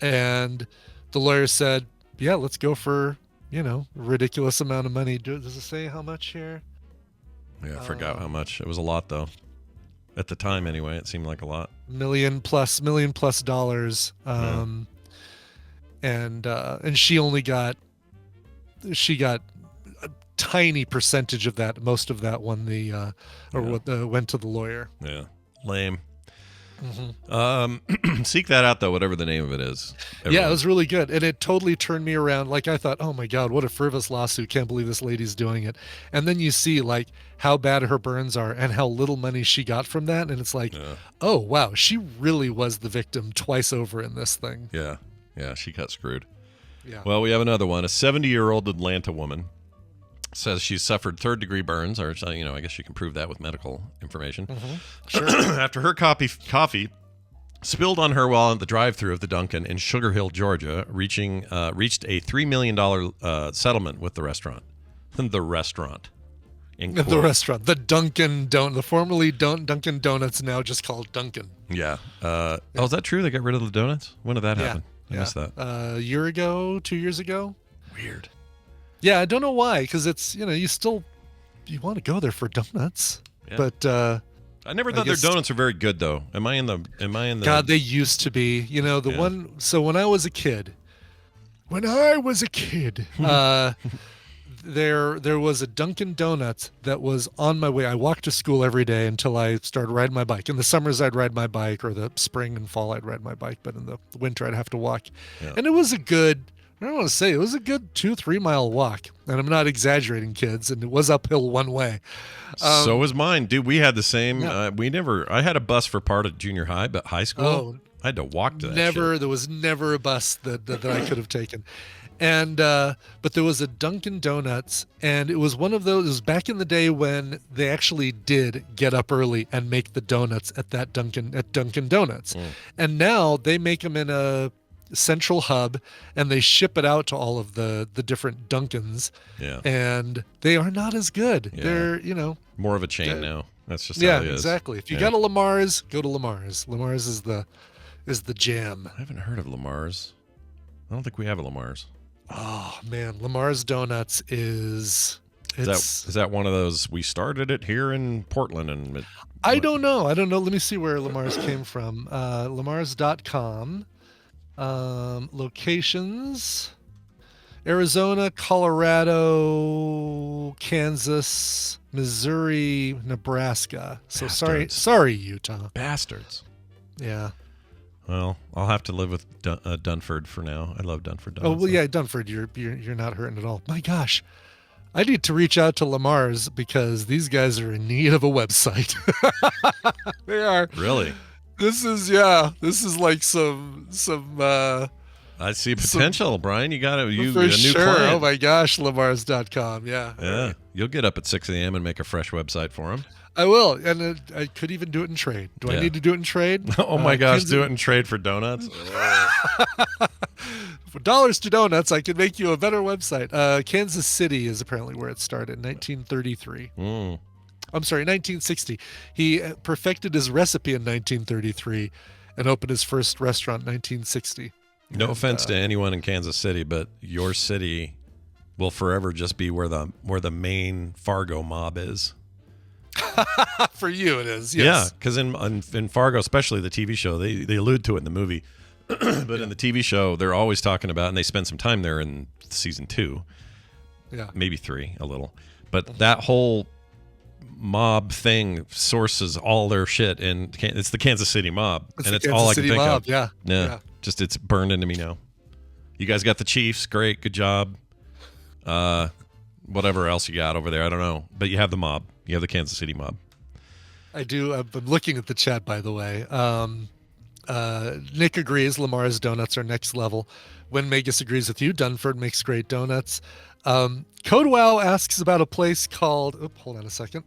Speaker 5: and the lawyer said, "Yeah, let's go for a ridiculous amount of money." Does it say how much here?
Speaker 1: Yeah, I forgot how much. It was a lot though. At the time, anyway, it seemed like a lot.
Speaker 5: Million plus dollars. And she got a tiny percentage of that. Most of that won went to the lawyer.
Speaker 1: Yeah, lame. Seek that out though, whatever the name of it is.
Speaker 5: Yeah, it was really good, and it totally turned me around. Like I thought, oh my God, what a frivolous lawsuit! Can't believe this lady's doing it. And then you see like how bad her burns are and how little money she got from that, and it's like, oh wow, she really was the victim twice over in this thing.
Speaker 1: Yeah, she got screwed.
Speaker 5: Yeah.
Speaker 1: Well, we have another one. A 70-year-old Atlanta woman says she's suffered third-degree burns, or I guess you can prove that with medical information.
Speaker 5: Sure.
Speaker 1: After her coffee spilled on her while at the drive-thru of the Dunkin' in Sugar Hill, Georgia, reached a $3 million settlement with the restaurant. The restaurant.
Speaker 5: The restaurant, the Dunkin' the formerly Dunkin' Donuts, now just called Dunkin'.
Speaker 1: Yeah. Is that true? They got rid of the donuts? When did that happen? I missed that.
Speaker 5: A year ago, 2 years ago.
Speaker 1: Weird.
Speaker 5: Yeah, I don't know why, because it's you want to go there for donuts, but
Speaker 1: I never thought their donuts are very good, though. Am I in the?
Speaker 5: God, they used to be. You know, the one. So when I was a kid, there was a Dunkin' Donuts that was on my way. I walked to school every day until I started riding my bike. In the summers, I'd ride my bike, or the spring and fall, I'd ride my bike. But in the winter, I'd have to walk. Yeah. And it was a good, I don't want to say, it was a good 2-3 mile walk. And I'm not exaggerating, kids. And it was uphill one way.
Speaker 1: So was mine. Dude, we had the same. Yeah. I had a bus for part of junior high, but high school, I had to walk to that shit.
Speaker 5: There was never a bus that I could have taken. And but there was a Dunkin' Donuts, and it was one of those. It was back in the day when they actually did get up early and make the donuts at Dunkin' Donuts, and now they make them in a central hub, and they ship it out to all of the different Dunkins. Yeah, and they are not as good. Yeah. They're
Speaker 1: more of a chain now. That's just how it is.
Speaker 5: Exactly. If you got a Lamar's, go to Lamar's. Lamar's is the jam.
Speaker 1: I haven't heard of Lamar's. I don't think we have a Lamar's.
Speaker 5: Oh man, Lamar's Donuts is
Speaker 1: that one of those? We started it here in Portland, and
Speaker 5: I don't know. Let me see where Lamar's came from. Lamars.com. Locations: Arizona, Colorado, Kansas, Missouri, Nebraska. So sorry, Utah.
Speaker 1: Bastards.
Speaker 5: Yeah.
Speaker 1: Well, I'll have to live with Dunford for now. I love Dunford Donuts.
Speaker 5: Oh well, yeah, Dunford. You're not hurting at all. My gosh, I need to reach out to Lamar's because these guys are in need of a website. They are.
Speaker 1: Really?
Speaker 5: This is like some.
Speaker 1: I see potential, Brian. You got a new
Speaker 5: sure.
Speaker 1: client.
Speaker 5: Oh my gosh, Lamars.com. Yeah.
Speaker 1: Yeah. Right. You'll get up at 6 a.m. and make a fresh website for them.
Speaker 5: I will, and I could even do it in trade. Do I need to do it in trade?
Speaker 1: Oh my gosh, do it in trade for donuts?
Speaker 5: For dollars to donuts, I could make you a better website. Kansas City is apparently where it started, 1933. I'm sorry, 1960. He perfected his recipe in 1933 and opened his first restaurant in 1960.
Speaker 1: No offense to anyone in Kansas City, but your city will forever just be where the main Fargo mob is.
Speaker 5: For you, it is. Yes.
Speaker 1: Yeah, because in Fargo, especially the TV show, they allude to it in the movie, but in the TV show, they're always talking about, and they spend some time there in season 2, maybe 3, a little. But that whole mob thing sources all their shit, and it's the Kansas City mob, and it's all I can think of.
Speaker 5: Yeah.
Speaker 1: Just it's burned into me now. You guys got the Chiefs, great, good job. Whatever else you got over there, I don't know, but you have the mob. You have the Kansas City mob.
Speaker 5: I do. I'm looking at the chat, by the way. Nick agrees Lamar's Donuts are next level. When Magus agrees with you, Dunford makes great donuts. CodeWow asks about a place called... hold on a second.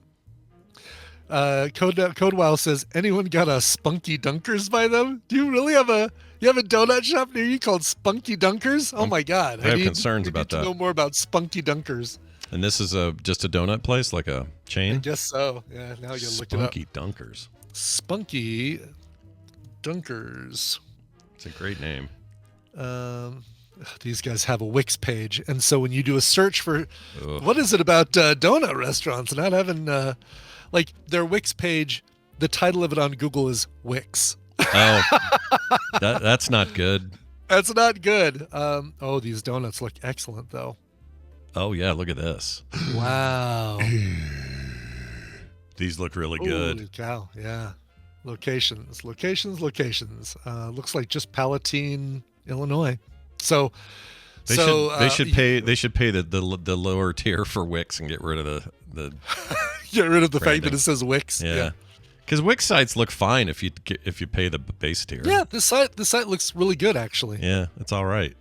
Speaker 5: CodeWow says, anyone got a Spunky Dunkers by them? Do you really have a donut shop near you called Spunky Dunkers? Oh my God.
Speaker 1: I have concerns about that.
Speaker 5: I need to know more about Spunky Dunkers.
Speaker 1: And this is just a donut place, like a chain?
Speaker 5: I guess so. Yeah, now you look it up.
Speaker 1: Spunky Dunkers.
Speaker 5: Spunky Dunkers.
Speaker 1: It's a great name.
Speaker 5: These guys have a Wix page, and so when you do a search for what is it about donut restaurants, not having like their Wix page, the title of it on Google is Wix.
Speaker 1: Oh, that's not good.
Speaker 5: That's not good. These donuts look excellent though.
Speaker 1: Oh, yeah, look at this.
Speaker 5: Wow.
Speaker 1: These look really good.
Speaker 5: Holy cow, yeah. Locations. Looks like just Palatine, Illinois. So
Speaker 1: they should pay the lower tier for Wix and get rid of the
Speaker 5: get rid of the fact that it says Wix.
Speaker 1: Yeah. Because Wix sites look fine if you pay the base tier.
Speaker 5: Yeah, the site looks really good actually.
Speaker 1: Yeah, it's all right.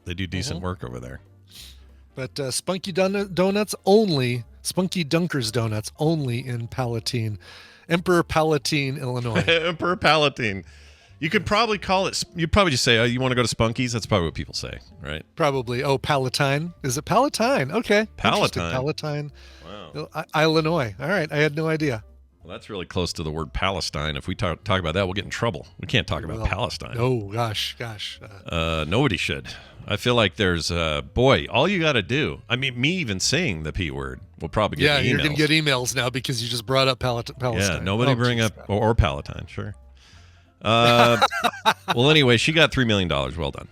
Speaker 1: They do decent work over there.
Speaker 5: But Spunky Donuts only, Spunky Dunkers Donuts only in Palatine, Emperor Palatine, Illinois.
Speaker 1: Emperor Palatine. You could probably call it, you'd probably just say, you want to go to Spunky's? That's probably what people say, right?
Speaker 5: Probably. Oh, Palatine. Is it Palatine? Okay.
Speaker 1: Palatine.
Speaker 5: Palatine.
Speaker 1: Wow.
Speaker 5: Illinois. All right. I had no idea.
Speaker 1: Well, that's really close to the word Palestine. If we talk about that, we'll get in trouble. We can't talk about Palestine.
Speaker 5: Oh, gosh.
Speaker 1: Nobody should. I feel like there's, all you got to do. I mean, me even saying the P word will probably get emails.
Speaker 5: You're going to get emails now because you just brought up Palestine.
Speaker 1: Yeah, nobody bring up, or Palatine, sure. Well, anyway, she got $3 million. Well done.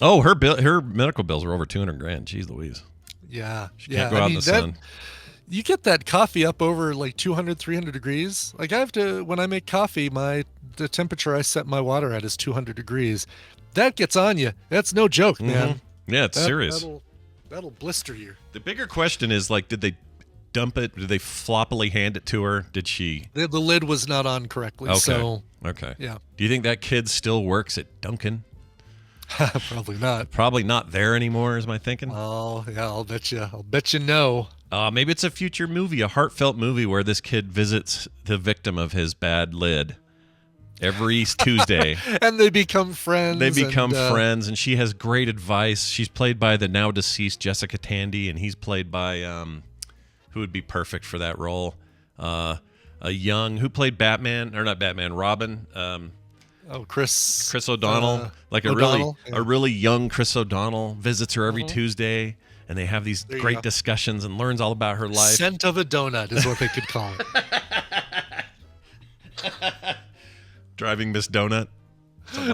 Speaker 1: Oh, her medical bills are over $200,000. Jeez Louise.
Speaker 5: Yeah.
Speaker 1: She can't go out in the sun.
Speaker 5: You get that coffee up over like 200, 300 degrees. Like when I make coffee, the temperature I set my water at is 200 degrees. That gets on you. That's no joke, man.
Speaker 1: Yeah, it's serious.
Speaker 5: That'll blister you.
Speaker 1: The bigger question is, like, did they dump it? Did they floppily hand it to her? Did she?
Speaker 5: The lid was not on correctly.
Speaker 1: Okay.
Speaker 5: So,
Speaker 1: okay.
Speaker 5: Yeah.
Speaker 1: Do you think that kid still works at Dunkin'?
Speaker 5: Probably not.
Speaker 1: Probably not there anymore, is my thinking.
Speaker 5: Oh, yeah, I'll bet you no.
Speaker 1: Maybe it's a future movie, a heartfelt movie where this kid visits the victim of his bad lid every Tuesday.
Speaker 5: And they become friends.
Speaker 1: They become friends, and she has great advice. She's played by the now deceased Jessica Tandy, and he's played by who would be perfect for that role? Who played Batman, or not Batman, Robin.
Speaker 5: Chris
Speaker 1: O'Donnell, a really young Chris O'Donnell visits her every Tuesday, and they have these great discussions and learns all about her life.
Speaker 5: Scent of a donut is what they could call it.
Speaker 1: Driving Miss Donut.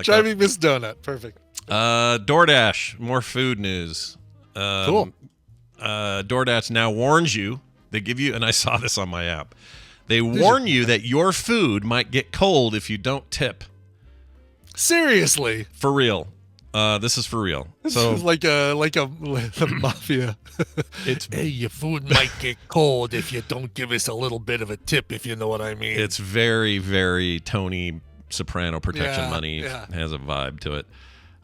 Speaker 5: Driving Miss Donut. Perfect.
Speaker 1: DoorDash, more food news.
Speaker 5: Cool.
Speaker 1: DoorDash now warns you. They give you, and I saw this on my app. They warn you that your food might get cold if you don't tip.
Speaker 5: Seriously?
Speaker 1: For real. This is for real.
Speaker 5: This is like a mafia. Hey, your food might get cold if you don't give us a little bit of a tip, if you know what I mean.
Speaker 1: It's very, very Tony Soprano Protection Money. Has a vibe to it.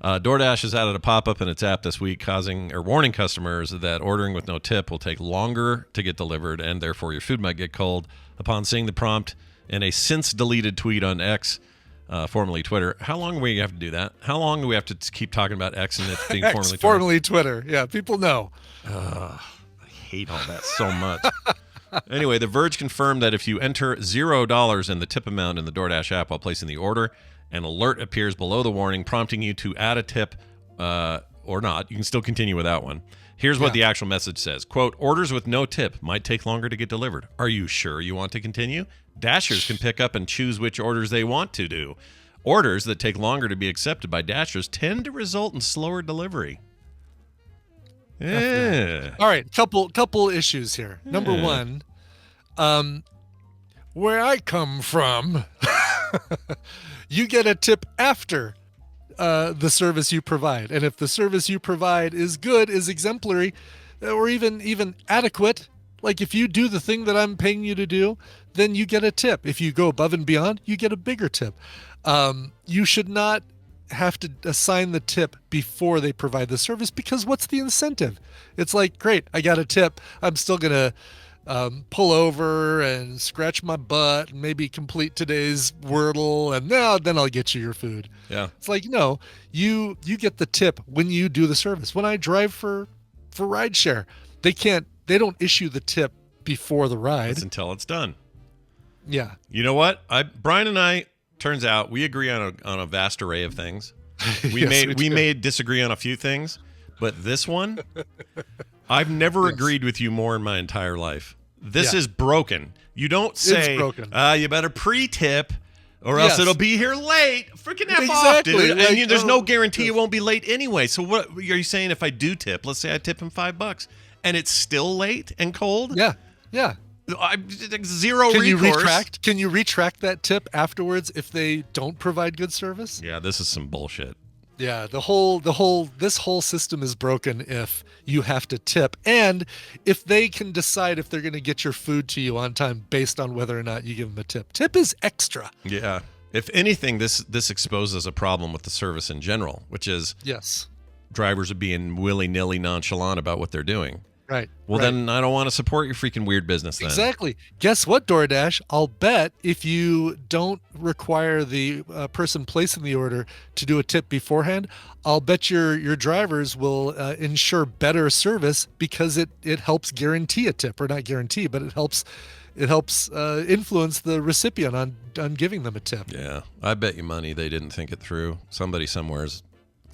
Speaker 1: DoorDash has added a pop-up in its app this week warning customers that ordering with no tip will take longer to get delivered, and therefore your food might get cold. Upon seeing the prompt in a since-deleted tweet on X, formerly Twitter. How long do we have to do that? How long do we have to keep talking about X and it being formerly
Speaker 5: Twitter? Yeah, people know.
Speaker 1: I hate all that so much. Anyway, The Verge confirmed that if you enter $0 in the tip amount in the DoorDash app while placing the order, an alert appears below the warning prompting you to add a tip or not. You can still continue with that one. Here's what the actual message says. Quote, orders with no tip might take longer to get delivered. Are you sure you want to continue? Dashers can pick up and choose which orders they want to do. Orders that take longer to be accepted by Dashers tend to result in slower delivery. Yeah.
Speaker 5: All right, couple issues here. Number one, where I come from, you get a tip after the service you provide. And if the service you provide is good, is exemplary, or even adequate, like if you do the thing that I'm paying you to do, then you get a tip. If you go above and beyond, you get a bigger tip. You should not have to assign the tip before they provide the service, because what's the incentive? It's like, great, I got a tip. I'm still going to pull over and scratch my butt and maybe complete today's Wordle, and then I'll get you your food.
Speaker 1: Yeah.
Speaker 5: It's like, no, you get the tip when you do the service. When I drive for rideshare, they don't issue the tip before the ride.
Speaker 1: It's until it's done.
Speaker 5: Yeah.
Speaker 1: You know what? Brian and I, turns out we agree on a vast array of things. We may disagree on a few things, but this one, I've never agreed with you more in my entire life. This is broken. You don't say, you better pre-tip or else it'll be here late. Freaking F off, dude. Like, and there's no guarantee it won't be late anyway. So what are you saying if I do tip? Let's say I tip him $5 and it's still late and cold?
Speaker 5: Yeah. Yeah.
Speaker 1: Zero recourse.
Speaker 5: Can you retract that tip afterwards if they don't provide good service?
Speaker 1: Yeah, this is some bullshit.
Speaker 5: Yeah, this whole system is broken if you have to tip, and if they can decide if they're going to get your food to you on time based on whether or not you give them a tip. Tip is extra.
Speaker 1: Yeah. If anything, this exposes a problem with the service in general, which is drivers are being willy-nilly nonchalant about what they're doing.
Speaker 5: Right.
Speaker 1: Well,
Speaker 5: right.
Speaker 1: then I don't want to support your freaking weird business then.
Speaker 5: Exactly. Guess what, DoorDash? I'll bet if you don't require the person placing the order to do a tip beforehand, I'll bet your drivers will ensure better service because it helps guarantee a tip, or not guarantee, but it helps influence the recipient on giving them a tip.
Speaker 1: Yeah, I bet you money they didn't think it through. Somebody somewhere's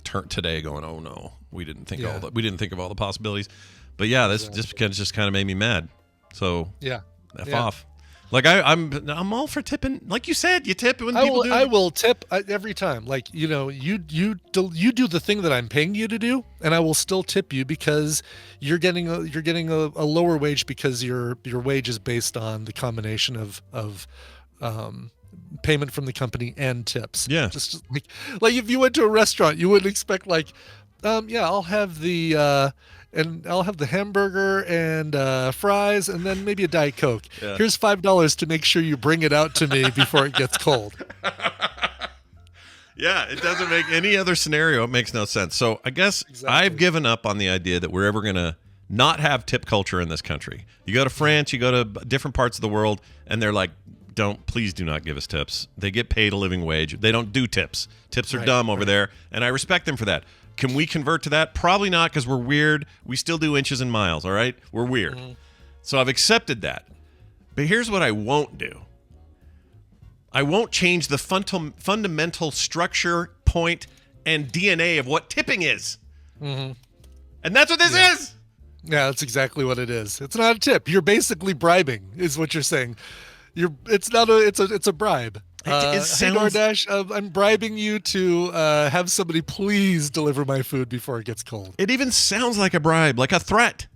Speaker 1: today going, "Oh no, we didn't think of all the possibilities." But yeah, this just kind of made me mad. So
Speaker 5: yeah,
Speaker 1: F off. Like I'm all for tipping. Like you said, you tip when people do.
Speaker 5: I will tip every time. Like, you know, you do the thing that I'm paying you to do, and I will still tip you because you're getting a lower wage because your wage is based on the combination of payment from the company and tips.
Speaker 1: Yeah.
Speaker 5: Just like if you went to a restaurant, you wouldn't expect like, I'll have the hamburger and fries and then maybe a Diet Coke.
Speaker 1: Yeah. Here's
Speaker 5: $5 to make sure you bring it out to me before it gets cold.
Speaker 1: Yeah, it doesn't make any other scenario. It makes no sense. So I guess I've given up on the idea that we're ever going to not have tip culture in this country. You go to France, you go to different parts of the world, and they're like, please do not give us tips. They get paid a living wage. They don't do tips. Tips are dumb over there, and I respect them for that. Can we convert to that? Probably not, because we're weird. We still do inches and miles, all right? We're weird. Mm-hmm. So I've accepted that. But here's what I won't do. I won't change the fundamental structure, point, and DNA of what tipping is. Mm-hmm. And that's what this is.
Speaker 5: Yeah, that's exactly what it is. It's not a tip. You're basically bribing, is what you're saying. It's a bribe. Hey, DoorDash, I'm bribing you to have somebody please deliver my food before it gets cold.
Speaker 1: It even sounds like a bribe, like a threat.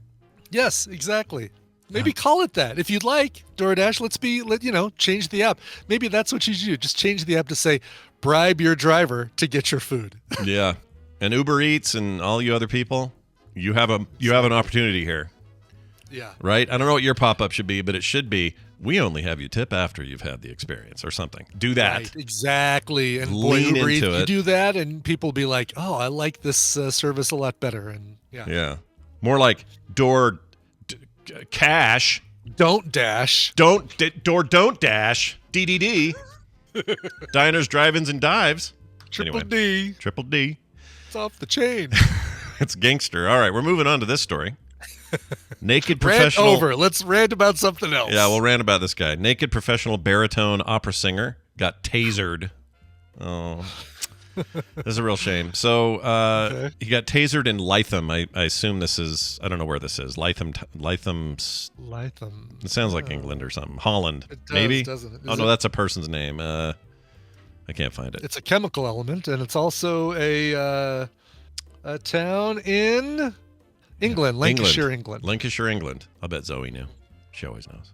Speaker 5: Yes, exactly. Maybe call it that if you'd like. DoorDash, change the app. Maybe that's what you do. Just change the app to say, bribe your driver to get your food.
Speaker 1: Yeah, and Uber Eats and all you other people, you have an opportunity here.
Speaker 5: Yeah.
Speaker 1: Right? I don't know what your pop-up should be, but it should be, we only have you tip after you've had the experience or something. Do that.
Speaker 5: Right, exactly. And
Speaker 1: lean
Speaker 5: Uber Eats,
Speaker 1: into it.
Speaker 5: You do that and people will be like, oh, I like this service a lot better. And
Speaker 1: yeah. More like cash.
Speaker 5: Don't dash.
Speaker 1: Don't dash. DDD. Diners, drive-ins, and dives.
Speaker 5: Triple D. It's off the chain.
Speaker 1: It's gangster. All right, we're moving on to this story. Naked professional.
Speaker 5: Rant over. Let's rant about something else.
Speaker 1: Yeah, we'll rant about this guy. Naked professional baritone opera singer got tasered. Oh, this is a real shame. So he got tasered in Lytham. I assume this is. I don't know where this is. Lytham. It sounds like England or something. Holland.
Speaker 5: It does,
Speaker 1: maybe.
Speaker 5: Doesn't it?
Speaker 1: No, that's a person's name. I can't find it.
Speaker 5: It's a chemical element, and it's also a town in England, Lancashire, England.
Speaker 1: Lancashire, England. I bet Zoe knew. She always knows.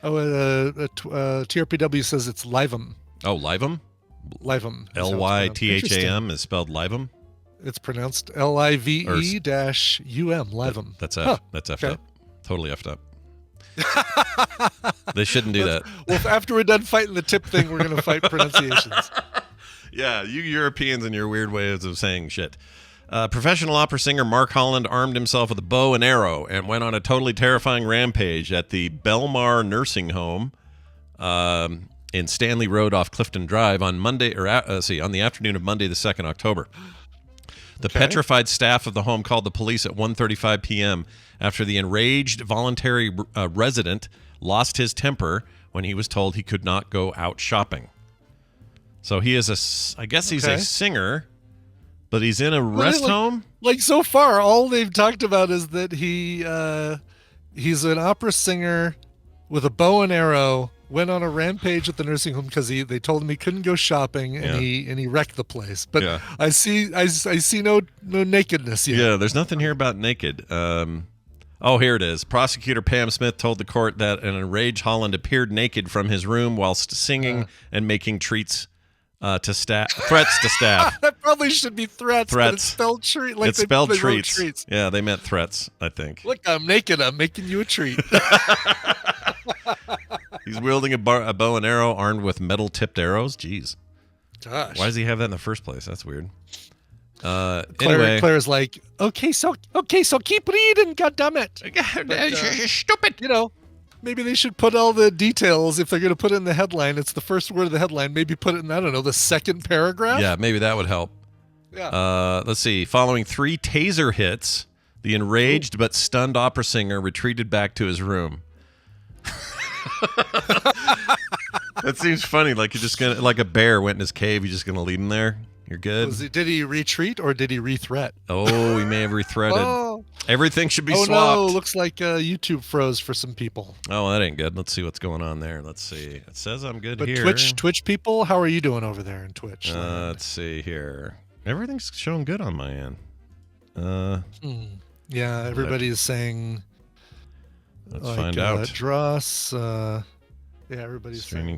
Speaker 5: TRPW says it's Lytham.
Speaker 1: Oh, Lytham?
Speaker 5: Lytham.
Speaker 1: Lytham is spelled Lytham?
Speaker 5: It's pronounced LIVE-UM, Lytham.
Speaker 1: That's F. Huh. That's effed up. Totally effed up. They shouldn't do that.
Speaker 5: Well, after we're done fighting the tip thing, we're going to fight pronunciations.
Speaker 1: Yeah, you Europeans and your weird ways of saying shit. Professional opera singer Mark Holland armed himself with a bow and arrow and went on a totally terrifying rampage at the Belmar Nursing Home in Stanley Road off Clifton Drive on Monday, on the afternoon of Monday, the 2nd October. The petrified staff of the home called the police at 1:35 p.m. after the enraged voluntary resident lost his temper when he was told he could not go out shopping. So he is I guess he's a singer. But he's in a rest home?
Speaker 5: Like, so far, all they've talked about is that he's an opera singer with a bow and arrow, went on a rampage at the nursing home because they told him he couldn't go shopping, and he wrecked the place. But I see no nakedness here.
Speaker 1: Yeah, there's nothing here about naked. Here it is. Prosecutor Pam Smith told the court that an enraged Holland appeared naked from his room whilst singing and making threats to staff.
Speaker 5: That probably should be threats. But it's spelled treat. Like
Speaker 1: it's spelled treats. Yeah, they meant threats, I think.
Speaker 5: Look, I'm naked. I'm making you a treat.
Speaker 1: He's wielding a bow and arrow armed with metal-tipped arrows. Jeez.
Speaker 5: Gosh.
Speaker 1: Why does he have that in the first place? That's weird. Anyway,
Speaker 5: Claire's like, okay, so keep reading, goddammit.
Speaker 1: Stupid.
Speaker 5: You know, maybe they should put all the details if they're going to put it in the headline. It's the first word of the headline. Maybe put it in, I don't know, the second paragraph.
Speaker 1: Yeah, maybe that would help.
Speaker 5: Yeah.
Speaker 1: Let's see. Following 3 taser hits, the enraged but stunned opera singer retreated back to his room. That seems funny. Like you're just gonna, like a bear went in his cave. You're just gonna leave him there. You're good.
Speaker 5: Did he retreat or did he rethreat?
Speaker 1: Oh, he may have rethreaded.
Speaker 5: Oh.
Speaker 1: Everything should be swapped.
Speaker 5: No, looks like YouTube froze for some people.
Speaker 1: Oh, that ain't good. Let's see what's going on there. Let's see. It says I'm good
Speaker 5: but
Speaker 1: here.
Speaker 5: Twitch people, how are you doing over there in Twitch?
Speaker 1: Let's see here. Everything's showing good on my end.
Speaker 5: Yeah, everybody is saying.
Speaker 1: Let's find out.
Speaker 5: Dross. Yeah, everybody's
Speaker 1: streaming.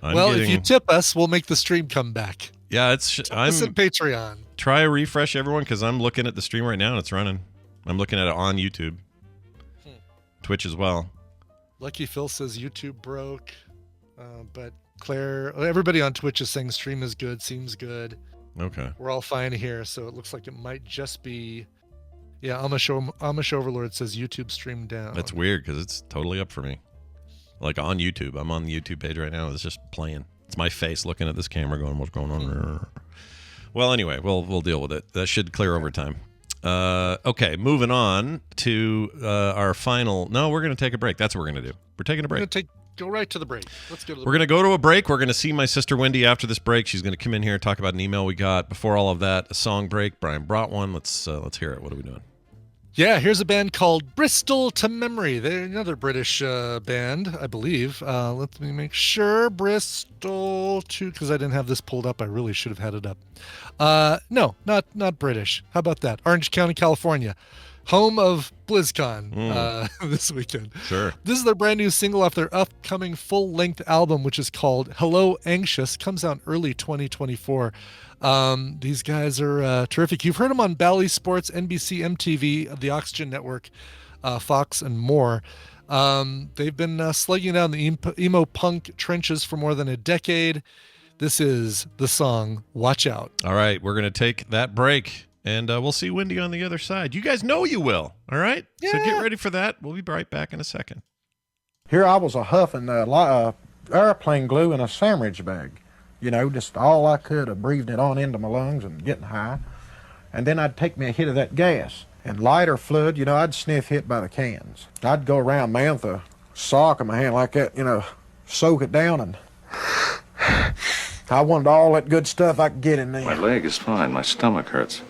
Speaker 5: If you tip us, we'll make the stream come back.
Speaker 1: Yeah,
Speaker 5: I'm on Patreon.
Speaker 1: Try a refresh, everyone, because I'm looking at the stream right now and it's running. I'm looking at it on YouTube, Twitch as well.
Speaker 5: Lucky Phil says YouTube broke, but Claire, everybody on Twitch is saying stream is good, seems good.
Speaker 1: Okay,
Speaker 5: we're all fine here, so it looks like it might just be. Yeah, Amish Overlord says YouTube stream down.
Speaker 1: That's weird because it's totally up for me. Like on YouTube. I'm on the YouTube page right now. It's just playing. It's my face looking at this camera going, what's going on? Well, anyway, we'll deal with it. That should clear over time. Okay, moving on to our final. No, we're going to take a break. That's what we're going to do. We're taking a break.
Speaker 5: We're going to go right to the break. Let's go to the
Speaker 1: We're going to go to a break. We're going to see my sister Wendy after this break. She's going to come in here and talk about an email we got. Before all of that, a song break. Brian brought one. Let's hear it. What are we doing?
Speaker 5: Yeah, here's a band called Bristol to Memory. They're another British band, I believe. Let me make sure. Bristol to, because I didn't have this pulled up. I really should have had it up. No, not British. How about that? Orange County, California, home of BlizzCon this weekend.
Speaker 1: Sure.
Speaker 5: This is their brand new single off their upcoming full-length album, which is called Hello Anxious. Comes out early 2024. These guys are terrific. You've heard them on Bally Sports, NBC, MTV, the Oxygen Network, Fox, and more. They've been slugging down the emo punk trenches for more than a decade. This is the song Watch Out.
Speaker 1: All right, we're going to take that break, and we'll see Wendy on the other side. You guys know you will, all right?
Speaker 5: Yeah.
Speaker 1: So get ready for that. We'll be right back in a second.
Speaker 6: Here I was huffing airplane glue in a sandwich bag. You know, just all I could have breathed it on into my lungs and getting high. And then I'd take me a hit of that gas. And lighter fluid, you know, I'd sniff hit by the cans. I'd go around, man, with a sock in my hand like that, you know, soak it down. And I wanted all that good stuff I could get in there.
Speaker 7: My leg is fine. My stomach hurts.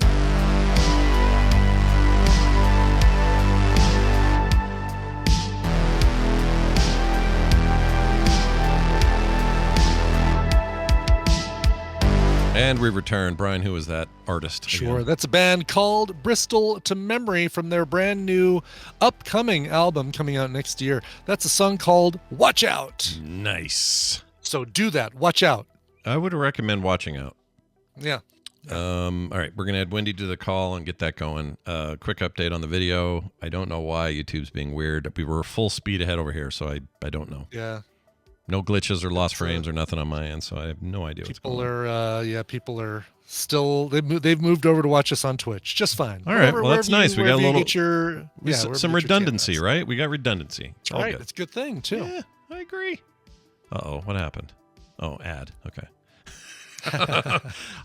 Speaker 1: And we return. Brian, who is that artist?
Speaker 5: Sure.
Speaker 1: Again?
Speaker 5: That's a band called Bristol to Memory from their brand new upcoming album coming out next year. That's a song called Watch Out.
Speaker 1: Nice.
Speaker 5: So do that. Watch out.
Speaker 1: I would recommend watching out.
Speaker 5: Yeah.
Speaker 1: All right, we're going to add Wendy to the call and get that going. Quick update on the video. I don't know why YouTube's being weird. We were full speed ahead over here, so I don't know.
Speaker 5: Yeah.
Speaker 1: No glitches or lost frames or nothing on my end, so I have no idea what's going on.
Speaker 5: People are still, they've moved over to watch us on Twitch. Just fine.
Speaker 1: All right, well, that's nice. We got a little, some redundancy, right? We got redundancy.
Speaker 5: That's right. It's a good thing, too.
Speaker 1: Yeah, I agree. Uh-oh, what happened? Oh, ad. Okay.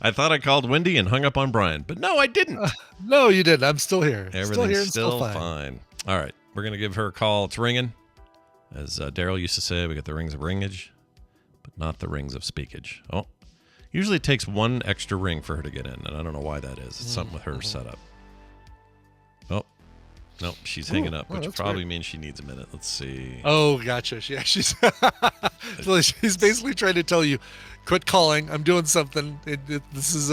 Speaker 1: I thought I called Wendy and hung up on Brian, but no, I didn't.
Speaker 5: No, you didn't. I'm still here.
Speaker 1: Everything's still fine. All right, we're going to give her a call. It's ringing. As Daryl used to say, we got the rings of ringage, but not the rings of speakage. Oh, usually it takes one extra ring for her to get in, and I don't know why that is. It's something with her setup. Oh, no, she's hanging up, which probably means she needs a minute. Let's see.
Speaker 5: Oh, gotcha. Yeah, she's she's basically trying to tell you, quit calling. I'm doing something. This is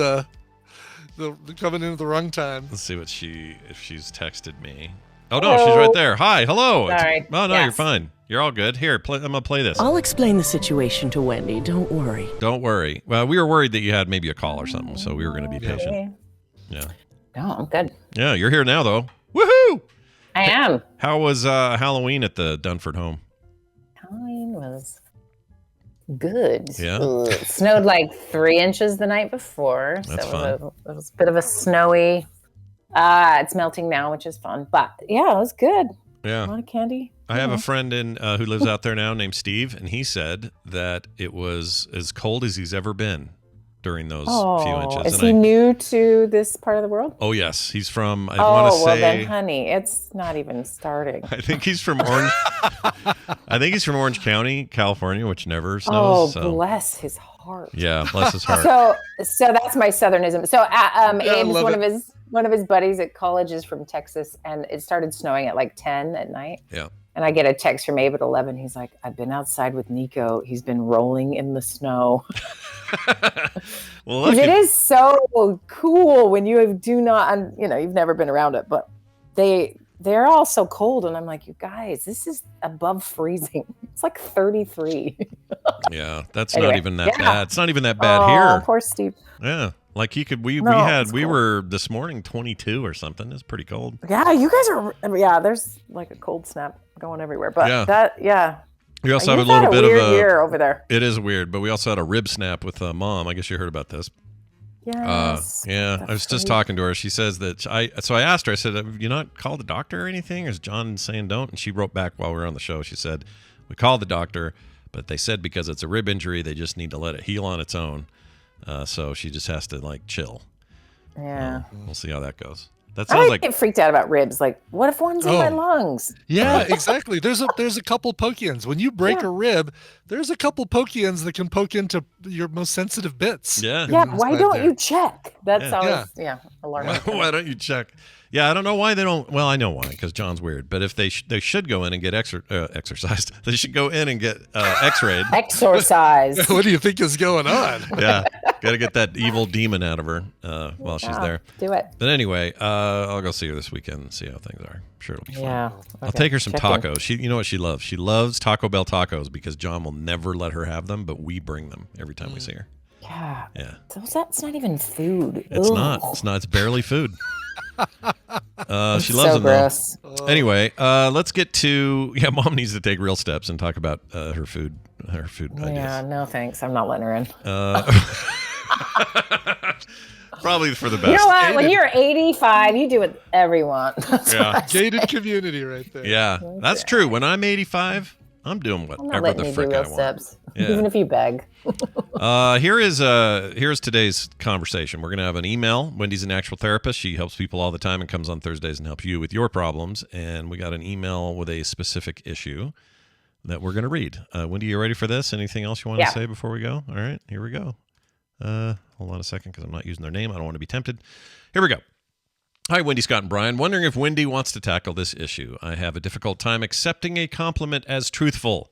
Speaker 5: coming in at the wrong time.
Speaker 1: Let's see if she's texted me. Oh, no, she's right there. Hi, hello.
Speaker 8: Sorry.
Speaker 1: Oh, no, You're fine. You're all good. Here, I'm going to play this.
Speaker 8: I'll explain the situation to Wendy. Don't worry.
Speaker 1: Don't worry. Well, we were worried that you had maybe a call or something, so we were going to be patient. Yeah.
Speaker 8: No, I'm good.
Speaker 1: Yeah, you're here now, though. Woohoo!
Speaker 8: I am.
Speaker 1: How was Halloween at the Dunford home?
Speaker 8: Halloween was Good.
Speaker 1: Yeah.
Speaker 8: It snowed like 3 inches the night before.
Speaker 1: That's
Speaker 8: so it was a bit of a snowy. It's melting now, which is fun. But yeah, it was good.
Speaker 1: Yeah.
Speaker 8: A lot of candy.
Speaker 1: I have a friend who lives out there now named Steve, and he said that it was as cold as he's ever been during those few inches.
Speaker 8: Is he new to this part of the world?
Speaker 1: Oh, yes. He's from, I want to say...
Speaker 8: well then, honey, it's not even starting.
Speaker 1: I think he's from Orange... I think he's from Orange County, California, which never snows.
Speaker 8: Oh, bless his heart.
Speaker 1: Yeah, bless his heart.
Speaker 8: So that's my Southernism. So Abe's one of his buddies at college is from Texas, and it started snowing at like 10 at night.
Speaker 1: Yeah.
Speaker 8: And I get a text from Abe at 11. He's like, I've been outside with Nico. He's been rolling in the snow.
Speaker 1: Well,
Speaker 8: it is so cool when you do not, you've never been around it, but they're all so cold. And I'm like, you guys, this is above freezing. It's like 33.
Speaker 1: Yeah, that's not even that bad. It's not even that bad here.
Speaker 8: Poor Steve.
Speaker 1: Yeah. Like we were this morning 22 or something. It's pretty cold.
Speaker 8: Yeah, you guys are. There's like a cold snap going everywhere. But
Speaker 1: we also have a little bit of a
Speaker 8: year over there.
Speaker 1: It is weird, but we also had a rib snap with Mom. I guess you heard about this.
Speaker 8: Yes.
Speaker 1: I was just talking to her. She says that I asked her. I said, "Have you not called the doctor or anything? Or is John saying don't?" And she wrote back while we were on the show. She said, "We called the doctor, but they said because it's a rib injury, they just need to let it heal on its own. So she just has to chill."
Speaker 8: Yeah.
Speaker 1: We'll see how that goes. That sounds like
Speaker 8: get freaked out about ribs. Like, what if one's in my lungs?
Speaker 5: Yeah, exactly. There's a couple poke ends. When you break a rib, there's a couple poke ends that can poke into your most sensitive bits.
Speaker 1: Yeah.
Speaker 8: Yeah. Why don't you check? That's always alarming.
Speaker 1: Why don't you check? Yeah, I don't know why they don't. Well, I know why, because John's weird. But if they should go in and get exercised, they should go in and get X-rayed.
Speaker 8: Exorcised.
Speaker 5: What do you think is going on?
Speaker 1: Yeah, got to get that evil demon out of her while she's there.
Speaker 8: Do it.
Speaker 1: But anyway, I'll go see her this weekend and see how things are. I'm sure it'll be fun.
Speaker 8: Yeah.
Speaker 1: I'll take her some tacos. You know what she loves? She loves Taco Bell tacos because John will never let her have them, but we bring them every time we see her.
Speaker 8: Yeah.
Speaker 1: Yeah.
Speaker 8: So that's not even food.
Speaker 1: It's not. It's not. It's barely food. She loves them
Speaker 8: gross.
Speaker 1: though. Anyway, let's get to Mom needs to take real steps and talk about her food ideas.
Speaker 8: Yeah, no thanks. I'm not letting her in.
Speaker 1: Probably for the best.
Speaker 8: You know what? When you're 85, you do whatever you want.
Speaker 1: Yeah.
Speaker 5: Gated community right there.
Speaker 1: Yeah, that's true. When I'm 85, I'm doing whatever the frick I want.
Speaker 8: Steps.
Speaker 1: Yeah.
Speaker 8: Even if you beg.
Speaker 1: Here's today's conversation. We're gonna have an email. Wendy's an actual therapist. She helps people all the time and comes on Thursdays and helps you with your problems. And we got an email with a specific issue that we're gonna read. Wendy, you ready for this? Anything else you want to say before we go? All right, here we go. Hold on a second because I'm not using their name. I don't want to be tempted. Here we go. Hi, Wendy, Scott, and Brian. Wondering if Wendy wants to tackle this issue. I have a difficult time accepting a compliment as truthful.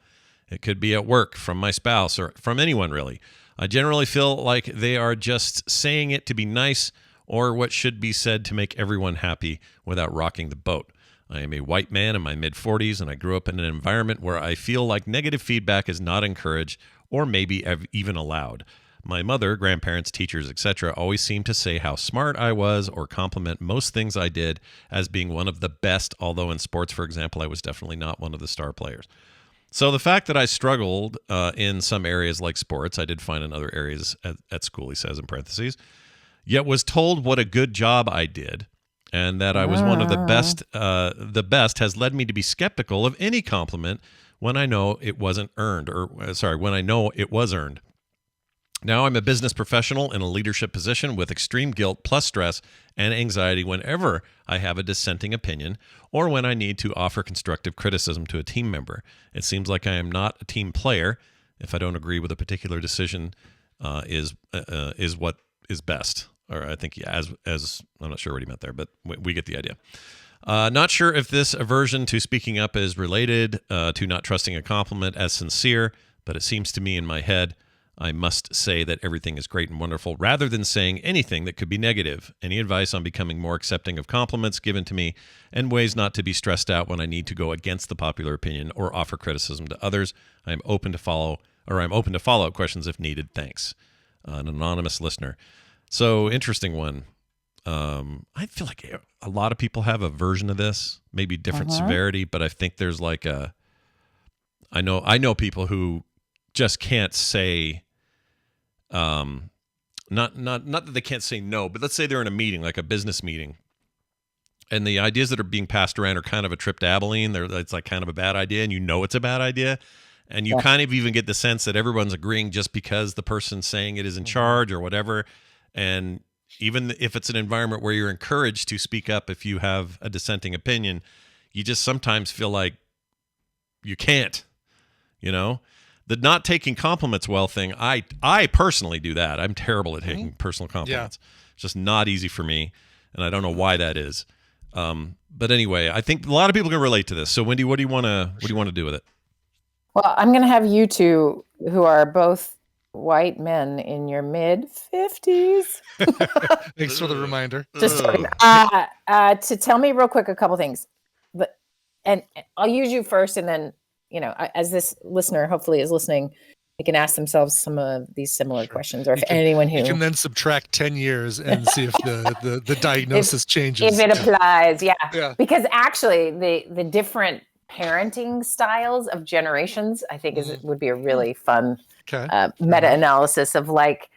Speaker 1: It could be at work, from my spouse, or from anyone, really. I generally feel like they are just saying it to be nice or what should be said to make everyone happy without rocking the boat. I am a white man in my mid-40s, and I grew up in an environment where I feel like negative feedback is not encouraged or maybe even allowed. My mother, grandparents, teachers, etc. always seemed to say how smart I was or compliment most things I did as being one of the best, although in sports, for example, I was definitely not one of the star players. So the fact that I struggled in some areas like sports, I did fine in other areas at school, he says in parentheses, yet was told what a good job I did and that I was one of the best has led me to be skeptical of any compliment when I know it wasn't earned, when I know it was earned. Now I'm a business professional in a leadership position with extreme guilt plus stress and anxiety whenever I have a dissenting opinion or when I need to offer constructive criticism to a team member. It seems like I am not a team player if I don't agree with a particular decision is what is best. Or I think as I'm not sure what he meant there, but we get the idea. Not sure if this aversion to speaking up is related to not trusting a compliment as sincere, but it seems to me in my head I must say that everything is great and wonderful rather than saying anything that could be negative. Any advice on becoming more accepting of compliments given to me and ways not to be stressed out when I need to go against the popular opinion or offer criticism to others? I'm open to follow-up questions if needed. Thanks. An anonymous listener. So interesting one. I feel like a lot of people have a version of this, maybe different severity, but I think there's like I know people who just can't say, not that they can't say no, but let's say they're in a meeting, like a business meeting, and the ideas that are being passed around are kind of a trip to Abilene. It's like kind of a bad idea, and you know it's a bad idea. And you kind of even get the sense that everyone's agreeing just because the person saying it is in charge or whatever. And even if it's an environment where you're encouraged to speak up if you have a dissenting opinion, you just sometimes feel like you can't, The not taking compliments well thing, I personally do that. I'm terrible at taking personal compliments. It's just not easy for me, and I don't know why that is. But anyway, I think a lot of people can relate to this. So Wendy, what do you want to do with it?
Speaker 8: Well, I'm going to have you two, who are both white men in your mid-50s.
Speaker 5: Thanks for the reminder.
Speaker 8: To tell me real quick a couple things. And I'll use you first, and then, as this listener hopefully is listening, they can ask themselves some of these similar questions, or if anyone who...
Speaker 5: You can then subtract 10 years and see if the diagnosis changes.
Speaker 8: If it applies, yeah. Because actually, the different parenting styles of generations, I think would be a really fun meta-analysis of, like,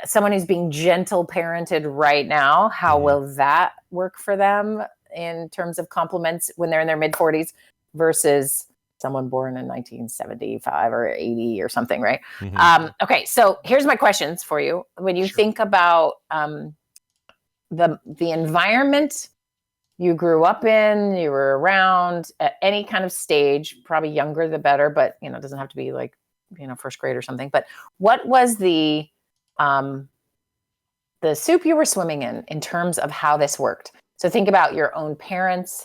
Speaker 8: someone who's being gentle parented right now, how will that work for them in terms of compliments when they're in their mid-40s versus someone born in 1975 or 80 or something, right? Okay, so here's my questions for you. When you think about the environment you grew up in, you were around at any kind of stage, probably younger the better, but it doesn't have to be like, first grade or something. But what was the soup you were swimming in terms of how this worked? So think about your own parents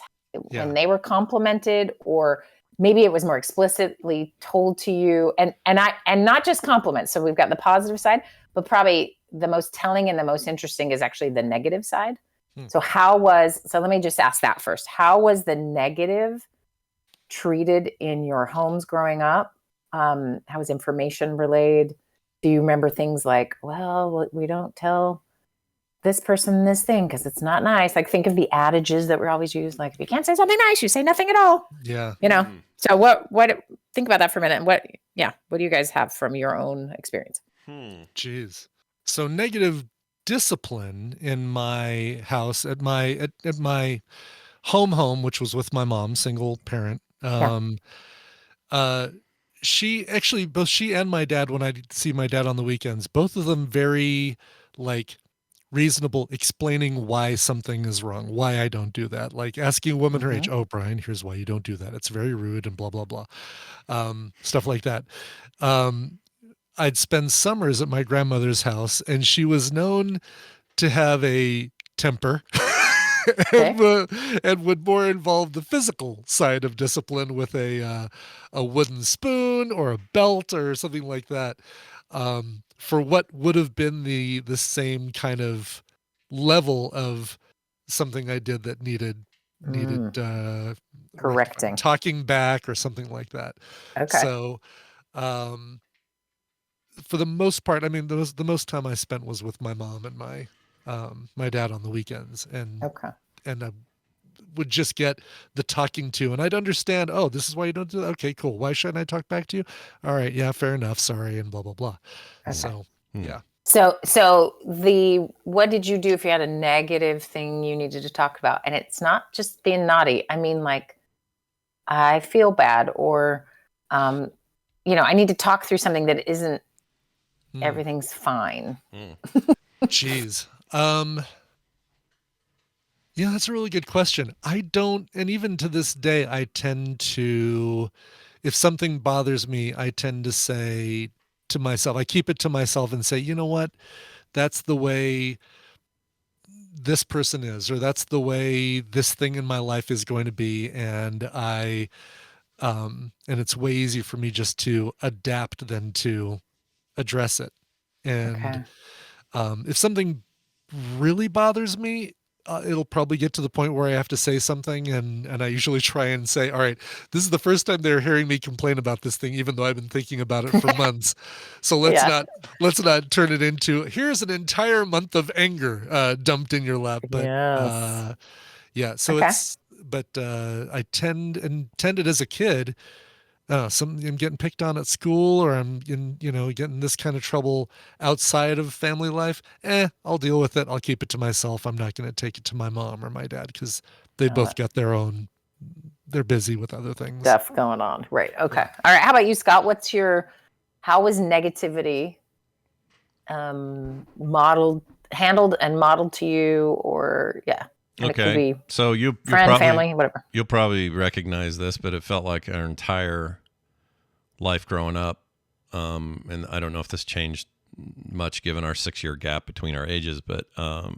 Speaker 8: when they were complimented, or maybe it was more explicitly told to you, and not just compliments. So we've got the positive side, but probably the most telling and the most interesting is actually the negative side. So let me just ask that first. How was the negative treated in your homes growing up? How was information relayed? Do you remember things like, well, we don't tell this person this thing because it's not nice? Like, think of the adages that were always used. Like, if you can't say something nice, you say nothing at all.
Speaker 5: Yeah.
Speaker 8: So what, think about that for a minute. What do you guys have from your own experience?
Speaker 5: Jeez. So negative discipline in my house at my home, which was with my mom, single parent. She actually, both she and my dad, when I see my dad on the weekends, both of them very like reasonable, explaining why something is wrong, why I don't do that. Like asking a woman her age, oh, Brian, here's why you don't do that. It's very rude and blah, blah, blah. Stuff like that. I'd spend summers at my grandmother's house, and she was known to have a temper and would more involve the physical side of discipline with a wooden spoon or a belt or something like that, for what would have been the same kind of level of something I did that needed
Speaker 8: correcting,
Speaker 5: talking back or something like that.
Speaker 8: Okay.
Speaker 5: So for the most part, I mean, the most time I spent was with my mom and my dad on the weekends, and I would just get the talking to, and I'd understand, oh, this is why you don't do that. Okay, cool. Why shouldn't I talk back to you? All right, yeah, fair enough. Sorry, and blah blah blah. Okay. So yeah.
Speaker 8: So what did you do if you had a negative thing you needed to talk about? And it's not just being naughty. I mean, like, I feel bad, or I need to talk through something that isn't everything's fine.
Speaker 5: Jeez. Yeah, that's a really good question. I don't, and even to this day, I tend to, if something bothers me, I tend to say to myself, I keep it to myself and say, you know what, that's the way this person is, or that's the way this thing in my life is going to be. And and it's way easier for me just to adapt than to address it. And if something really bothers me, it'll probably get to the point where I have to say something, and I usually try and say, all right, this is the first time they're hearing me complain about this thing, even though I've been thinking about it for months. So let's not turn it into, here's an entire month of anger dumped in your lap. But so I tended as a kid, I'm getting picked on at school, or I'm getting this kind of trouble outside of family life, I'll deal with it. I'll keep it to myself. I'm not going to take it to my mom or my dad because they both got they're busy with other things.
Speaker 8: Stuff going on. Right. Okay. All right. How about you, Scott? How was negativity handled and modeled to you, or yeah?
Speaker 1: Okay. So you
Speaker 8: friend, family, whatever.
Speaker 1: You'll probably recognize this, but it felt like our entire life growing up, and I don't know if this changed much given our 6-year gap between our ages, but I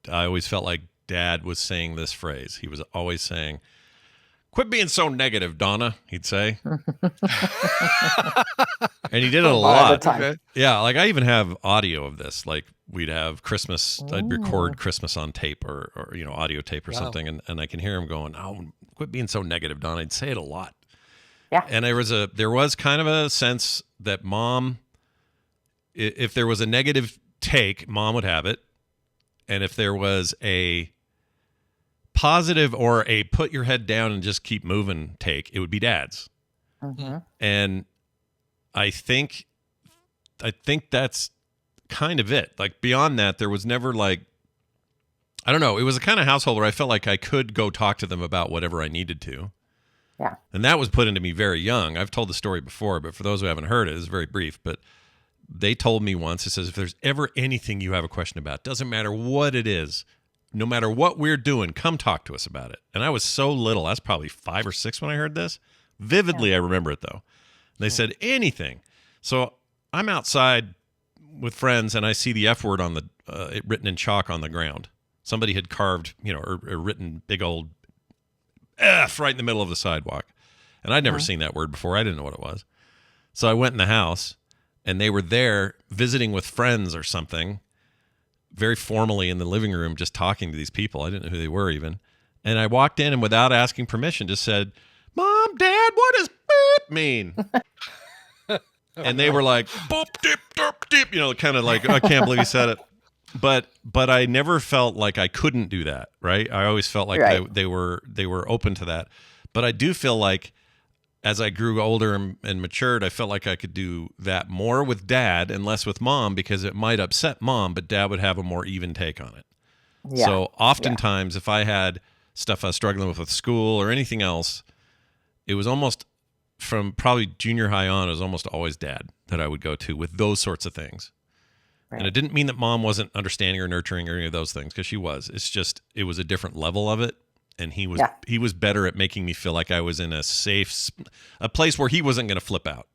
Speaker 1: always felt like Dad was saying this phrase. He was always saying, "Quit being so negative, Donna," he'd say. And he did it a lot. Okay. Yeah, like I even have audio of this. Like we'd have Christmas, I'd record Christmas on tape or audio tape or something, and I can hear him going, "Oh, quit being so negative, Donna." I'd say it a lot.
Speaker 8: Yeah.
Speaker 1: And there was kind of a sense that Mom, if there was a negative take, Mom would have it. And if there was a positive or a put your head down and just keep moving take, it would be Dad's.
Speaker 8: Mm-hmm.
Speaker 1: And I think that's kind of it. Like beyond that, there was never like, I don't know. It was a kind of household where I felt like I could go talk to them about whatever I needed to.
Speaker 8: Yeah.
Speaker 1: And that was put into me very young. I've told the story before, but for those who haven't heard it, it's very brief. But they told me once, it says, if there's ever anything you have a question about, doesn't matter what it is, no matter what we're doing, come talk to us about it. And I was so little. I was probably 5 or 6 when I heard this. Vividly, I remember it, though. They said anything. So I'm outside with friends, and I see the F word on the written in chalk on the ground. Somebody had carved, or written big old F right in the middle of the sidewalk. And I'd never seen that word before. I didn't know what it was. So I went in the house, and they were there visiting with friends or something, very formally in the living room, just talking to these people. I didn't know who they were even. And I walked in and without asking permission just said, "Mom, Dad, what does boop mean?" And they were like, "Boop, dip, derp, dip," kind of like, I can't believe he said it. But I never felt like I couldn't do that, right? I always felt like they were open to that. But I do feel like as I grew older and matured, I felt like I could do that more with Dad and less with Mom because it might upset Mom, but Dad would have a more even take on it. Yeah. So oftentimes if I had stuff I was struggling with school or anything else, it was almost from probably junior high on, it was almost always Dad that I would go to with those sorts of things. Right. And it didn't mean that Mom wasn't understanding or nurturing or any of those things, because she was. It's just, it was a different level of it. And he was better at making me feel like I was in a place where he wasn't going to flip out.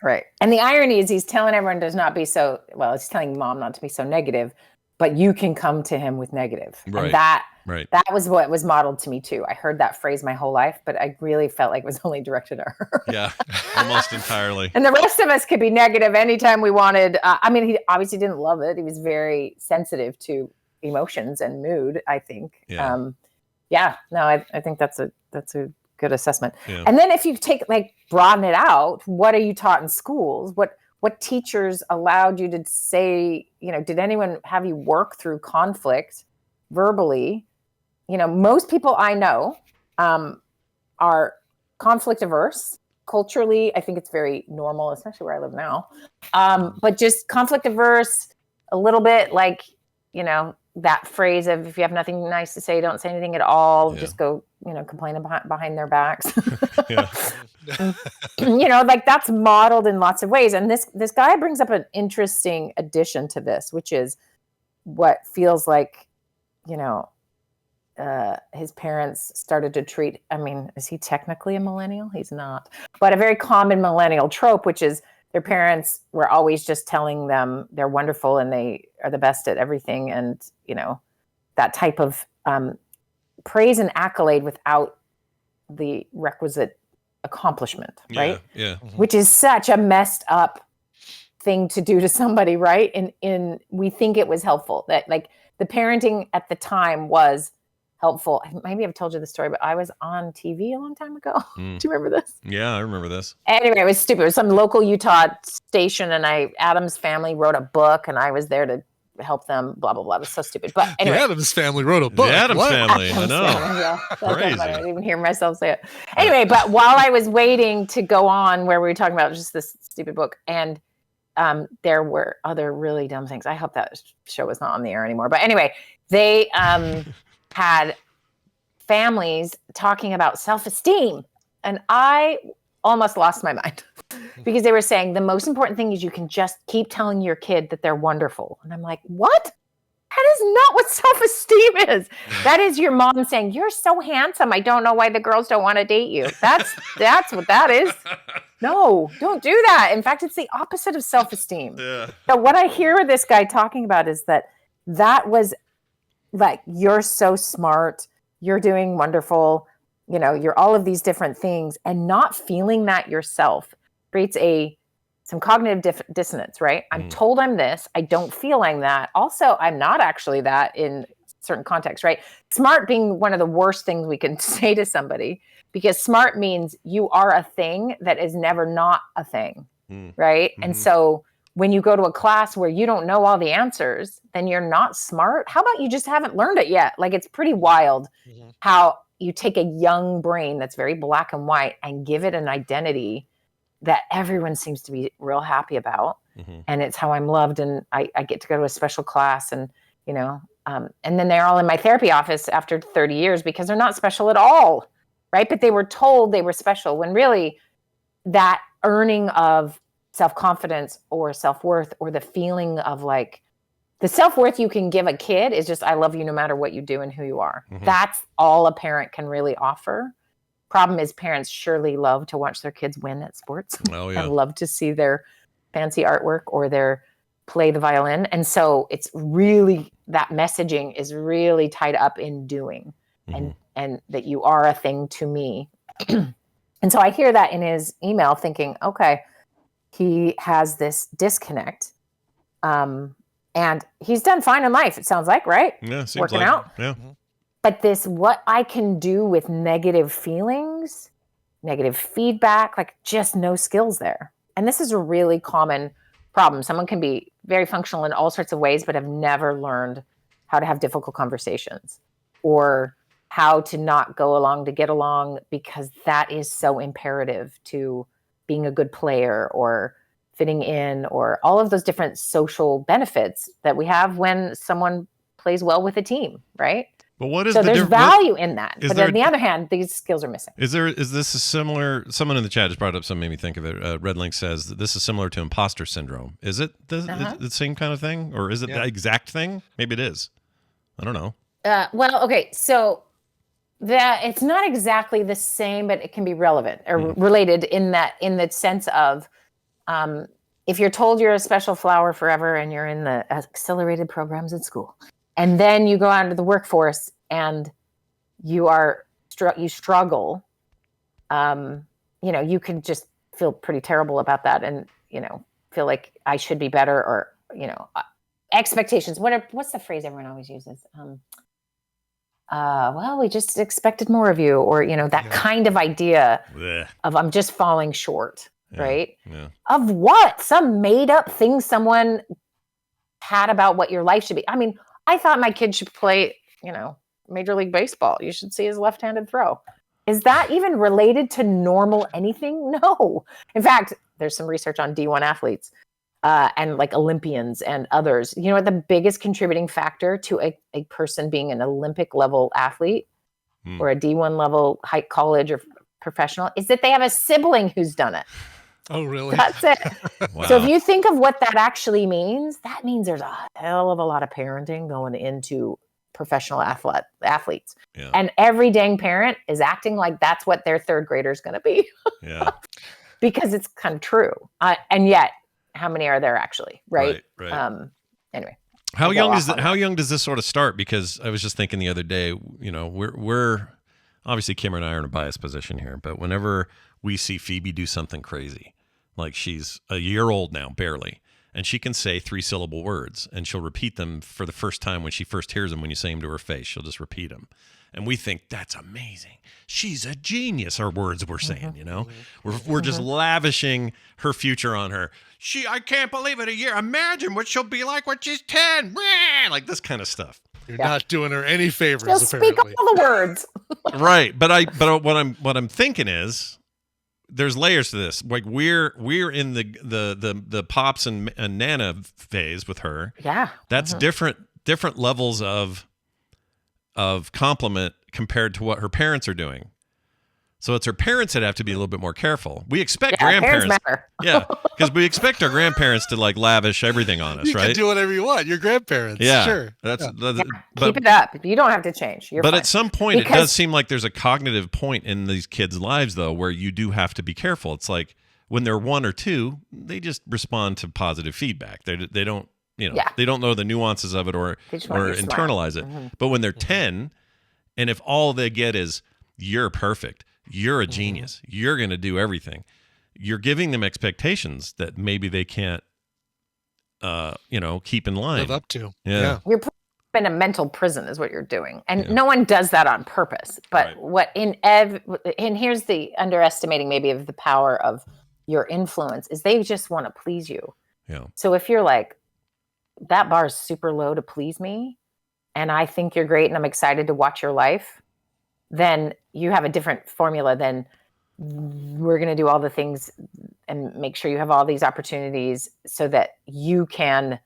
Speaker 8: Right. And the irony is he's telling everyone he's telling Mom not to be so negative, but you can come to him with negative.
Speaker 1: Right.
Speaker 8: And that was what was modeled to me too. I heard that phrase my whole life, but I really felt like it was only directed at her.
Speaker 1: Yeah, almost entirely.
Speaker 8: And the rest of us could be negative anytime we wanted. He obviously didn't love it. He was very sensitive to emotions and mood, I think.
Speaker 1: Yeah.
Speaker 8: I think that's a good assessment.
Speaker 1: Yeah.
Speaker 8: And then if you broaden it out, what are you taught in schools? What teachers allowed you to say, did anyone have you work through conflict verbally? Most people I know are conflict averse. Culturally, I think it's very normal, especially where I live now. But just conflict averse, a little bit that phrase of, if you have nothing nice to say, don't say anything at all. Yeah. Just go, complain behind their backs. That's modeled in lots of ways. And this guy brings up an interesting addition to this, which is what feels like, his parents started to treat, is he technically a millennial? He's not. But a very common millennial trope, which is their parents were always just telling them they're wonderful and they are the best at everything. And, that type of praise and accolade without the requisite accomplishment, right?
Speaker 1: Yeah.
Speaker 8: Which is such a messed up thing to do to somebody, right? And we think it was helpful, that the parenting at the time was helpful. Maybe I've told you the story, but I was on TV a long time ago. Do you remember this?
Speaker 1: Yeah, I remember this.
Speaker 8: Anyway, it was stupid. It was some local Utah station, and Adam's Family wrote a book, and I was there to, help them, blah, blah, blah. It was so stupid. But anyway.
Speaker 5: The Addams Family wrote a book.
Speaker 1: The Addams Family, I know.
Speaker 8: Yeah,
Speaker 1: crazy.
Speaker 8: I didn't even hear myself say it. Anyway, but while I was waiting to go on where we were talking about just this stupid book, and there were other really dumb things. I hope that show was not on the air anymore. But anyway, they had families talking about self-esteem, and I almost lost my mind because they were saying the most important thing is you can just keep telling your kid that they're wonderful. And I'm like, what? That is not what self-esteem is. That is your mom saying, you're so handsome. I don't know why the girls don't want to date you. That's what that is. No, don't do that. In fact, it's the opposite of self-esteem.
Speaker 1: Yeah.
Speaker 8: So what I hear this guy talking about is that was like, you're so smart. You're doing wonderful. You know, you're all of these different things, and not feeling that yourself creates some cognitive dissonance, right? I'm told I'm this. I don't feel I'm that. Also, I'm not actually that in certain contexts, right? Smart being one of the worst things we can say to somebody, because smart means you are a thing that is never not a thing, right? Mm-hmm. And so when you go to a class where you don't know all the answers, then you're not smart. How about you just haven't learned it yet? Like, it's pretty wild how you take a young brain that's very black and white and give it an identity that everyone seems to be real happy about. And it's how I'm loved. And I get to go to a special class, and, you know, and then they're all in my therapy office after 30 years because they're not special at all. Right. But they were told they were special, when really that earning of self-confidence or self-worth, or the feeling of like, the self-worth you can give a kid is just, I love you no matter what you do and who you are. That's all a parent can really offer. Problem is, parents surely love to watch their kids win at sports.
Speaker 1: Oh, yeah.
Speaker 8: And love to see their fancy artwork or their play the violin. And so it's really, that messaging is really tied up in doing, and that you are a thing to me. And so I hear that in his email thinking, okay, he has this disconnect. And he's done fine in life, it sounds like, right?
Speaker 1: Yeah, seems
Speaker 8: working
Speaker 1: like,
Speaker 8: out.
Speaker 1: Yeah.
Speaker 8: But what I can do with negative feelings, negative feedback, like, just no skills there. And this is a really common problem. Someone can be very functional in all sorts of ways, but have never learned how to have difficult conversations, or how to not go along to get along, because that is so imperative to being a good player or fitting in, or all of those different social benefits that we have when someone plays well with a team, right?
Speaker 1: But what is
Speaker 8: so there's value in that. But on the other hand, these skills are missing.
Speaker 1: Is this a similar, someone in the chat just brought up something, made me think of it. Red Link says that this is similar to imposter syndrome. Is it the same kind of thing? Or is it the exact thing? Maybe it is. I don't know.
Speaker 8: Well, okay. So that it's not exactly the same, but it can be relevant or related in the sense of, if you're told you're a special flower forever and you're in the accelerated programs at school, and then you go out into the workforce and you struggle, you can just feel pretty terrible about that, and, feel like I should be better, or, expectations. What's the phrase everyone always uses? Well, we just expected more of you, or, that kind of idea of I'm just falling short. Yeah, right? Yeah. Of what? Some made up thing someone had about what your life should be. I mean, I thought my kid should play, Major League Baseball. You should see his left-handed throw. Is that even related to normal anything? No. In fact, there's some research on D1 athletes and like Olympians and others. You know what the biggest contributing factor to a person being an Olympic level athlete or a D1 level high college or professional is that they have a sibling who's done it.
Speaker 5: Oh, really?
Speaker 8: That's it.
Speaker 1: Wow.
Speaker 8: So if you think of what that actually means, that means there's a hell of a lot of parenting going into professional athletes. Yeah. And every dang parent is acting like that's what their third grader is going to be.
Speaker 1: Yeah.
Speaker 8: Because it's kind of true. And yet, how many are there actually? Right. Anyway.
Speaker 1: How young does this sort of start? Because I was just thinking the other day, we're obviously Kim and I are in a biased position here, but whenever we see Phoebe do something crazy, like she's a year old now, barely, and she can say 3-syllable words, and she'll repeat them for the first time when she first hears them. When you say them to her face, she'll just repeat them. and we think that's amazing. She's a genius. Our words we're saying, we're just lavishing her future on her. I can't believe it. A year. Imagine what she'll be like when she's 10. Like this kind of stuff.
Speaker 5: You're not doing her any favors.
Speaker 8: Just speak all the words.
Speaker 1: Right, but what I'm thinking is, there's layers to this. Like we're in the pops and nana phase with her.
Speaker 8: Yeah,
Speaker 1: that's different levels of compliment compared to what her parents are doing. So it's her parents that have to be a little bit more careful. We expect grandparents, because we expect our grandparents to like lavish everything on us,
Speaker 5: you
Speaker 1: right?
Speaker 5: can do whatever you want. Your grandparents, sure.
Speaker 1: But
Speaker 8: keep it up. You don't have to change. You're
Speaker 1: but
Speaker 8: fine.
Speaker 1: at some point, it does seem like there's a cognitive point in these kids' lives, though, where you do have to be careful. It's like when they're 1 or 2, they just respond to positive feedback. They don't, they don't know the nuances of it or internalize it. But when they're 10, and if all they get is "you're perfect," "you're a genius," "you're going to do everything," you're giving them expectations that maybe they can't, keep in line.
Speaker 5: Live up to.
Speaker 1: Yeah.
Speaker 8: You're putting them in a mental prison is what you're doing. And no one does that on purpose. But and here's the underestimating maybe of the power of your influence is they just want to please you.
Speaker 1: Yeah.
Speaker 8: So if you're like, that bar is super low to please me, and I think you're great and I'm excited to watch your life, then you have a different formula than we're going to do all the things and make sure you have all these opportunities so that you can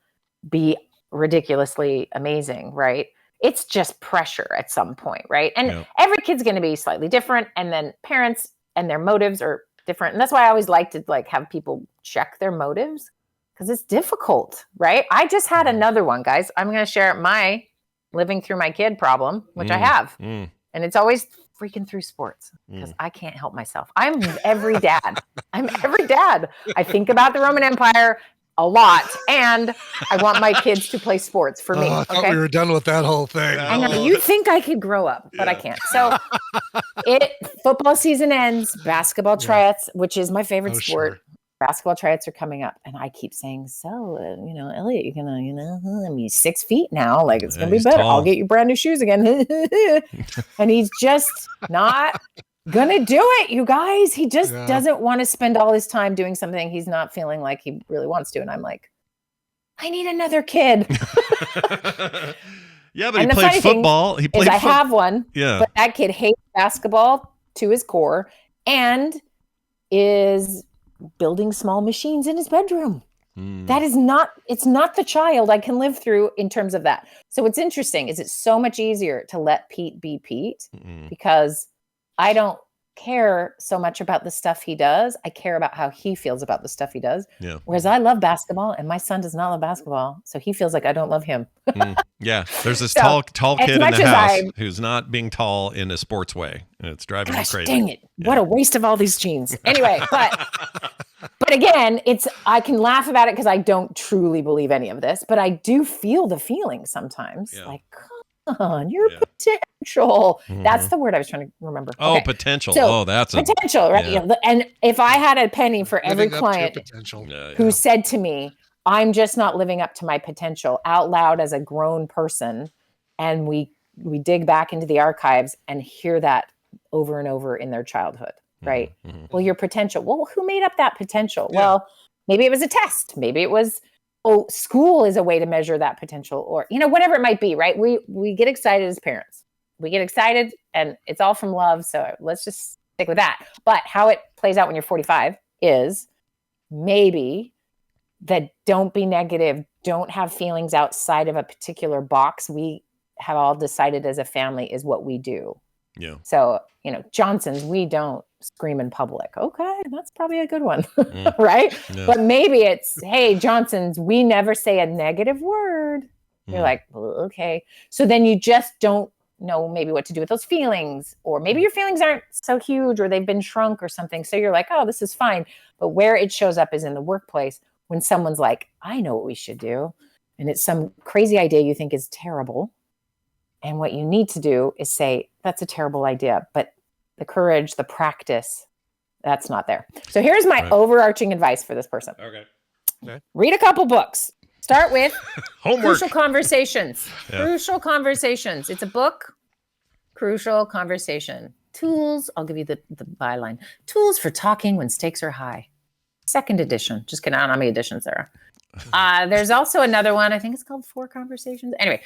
Speaker 8: be ridiculously amazing, right? It's just pressure at some point, right? And every kid's going to be slightly different, and then parents and their motives are different. And that's why I always like to have people check their motives, because it's difficult, right? I just had another one, guys. I'm going to share my living through my kid problem, which I have. And it's always freaking through sports because I can't help myself. I'm every dad. I think about the Roman Empire a lot, and I want my kids to play sports for me.
Speaker 5: I thought we were done with that whole thing.
Speaker 8: I know. You think I could grow up, but I can't. So football season ends, basketball tryouts, which is my favorite sport. Sure. Basketball tryouts are coming up, and I keep saying, Elliot, you're gonna, I mean, 6 feet now, like it's gonna be better. Tall. I'll get you brand new shoes again. And he's just not gonna do it, you guys. He just doesn't want to spend all his time doing something he's not feeling like he really wants to. And I'm like, I need another kid.
Speaker 1: Yeah, but he played football.
Speaker 8: I have one.
Speaker 1: Yeah,
Speaker 8: but that kid hates basketball to his core and is building small machines in his bedroom. That is it's not the child I can live through in terms of that. So what's interesting is it's so much easier to let Pete be Pete because I don't care so much about the stuff he does. I care about how he feels about the stuff he does. Yeah. Whereas I love basketball and my son does not love basketball. So he feels like I don't love him.
Speaker 1: Yeah. There's this tall kid in the house who's not being tall in a sports way. And it's driving me crazy.
Speaker 8: Dang it. Yeah. What a waste of all these genes. Anyway, but again, I can laugh about it because I don't truly believe any of this, but I do feel the feeling sometimes. Yeah. Like, come on, your potential. That's the word I was trying to remember.
Speaker 1: Oh, okay. Potential. So, that's
Speaker 8: potential, right? Yeah. And if I had a penny for every client who said to me, I'm just not living up to my potential out loud as a grown person, and we dig back into the archives and hear that over and over in their childhood, right? Well, your potential. Well, who made up that potential? Yeah. Well, maybe it was a test. Maybe it was, school is a way to measure that potential, or, whatever it might be, right? We get excited as parents. We get excited and it's all from love. So let's just stick with that. But how it plays out when you're 45 is maybe that don't be negative. Don't have feelings outside of a particular box. We have all decided as a family is what we do.
Speaker 1: Yeah.
Speaker 8: So, Johnsons, we don't scream in public. Okay, that's probably a good one. Right? Yeah. But maybe it's, hey, Johnsons, we never say a negative word. You're like, well, okay. So then you just don't know maybe what to do with those feelings, or maybe your feelings aren't so huge or they've been shrunk or something. So you're like, oh, this is fine. But where it shows up is in the workplace when someone's like, I know what we should do. And it's some crazy idea you think is terrible. And what you need to do is say, that's a terrible idea, but the courage, the practice, that's not there. So here's my overarching advice for this person.
Speaker 1: Okay.
Speaker 8: Read a couple books. Start with
Speaker 1: Homework.
Speaker 8: Crucial Conversations. Yeah. Crucial Conversations. It's a book. crucial conversation. Tools, I'll give you the byline. Tools for talking when stakes are high. Second edition. Just kidding. I don't know how many editions there are. There's also another one. I think it's called 4 Conversations. Anyway,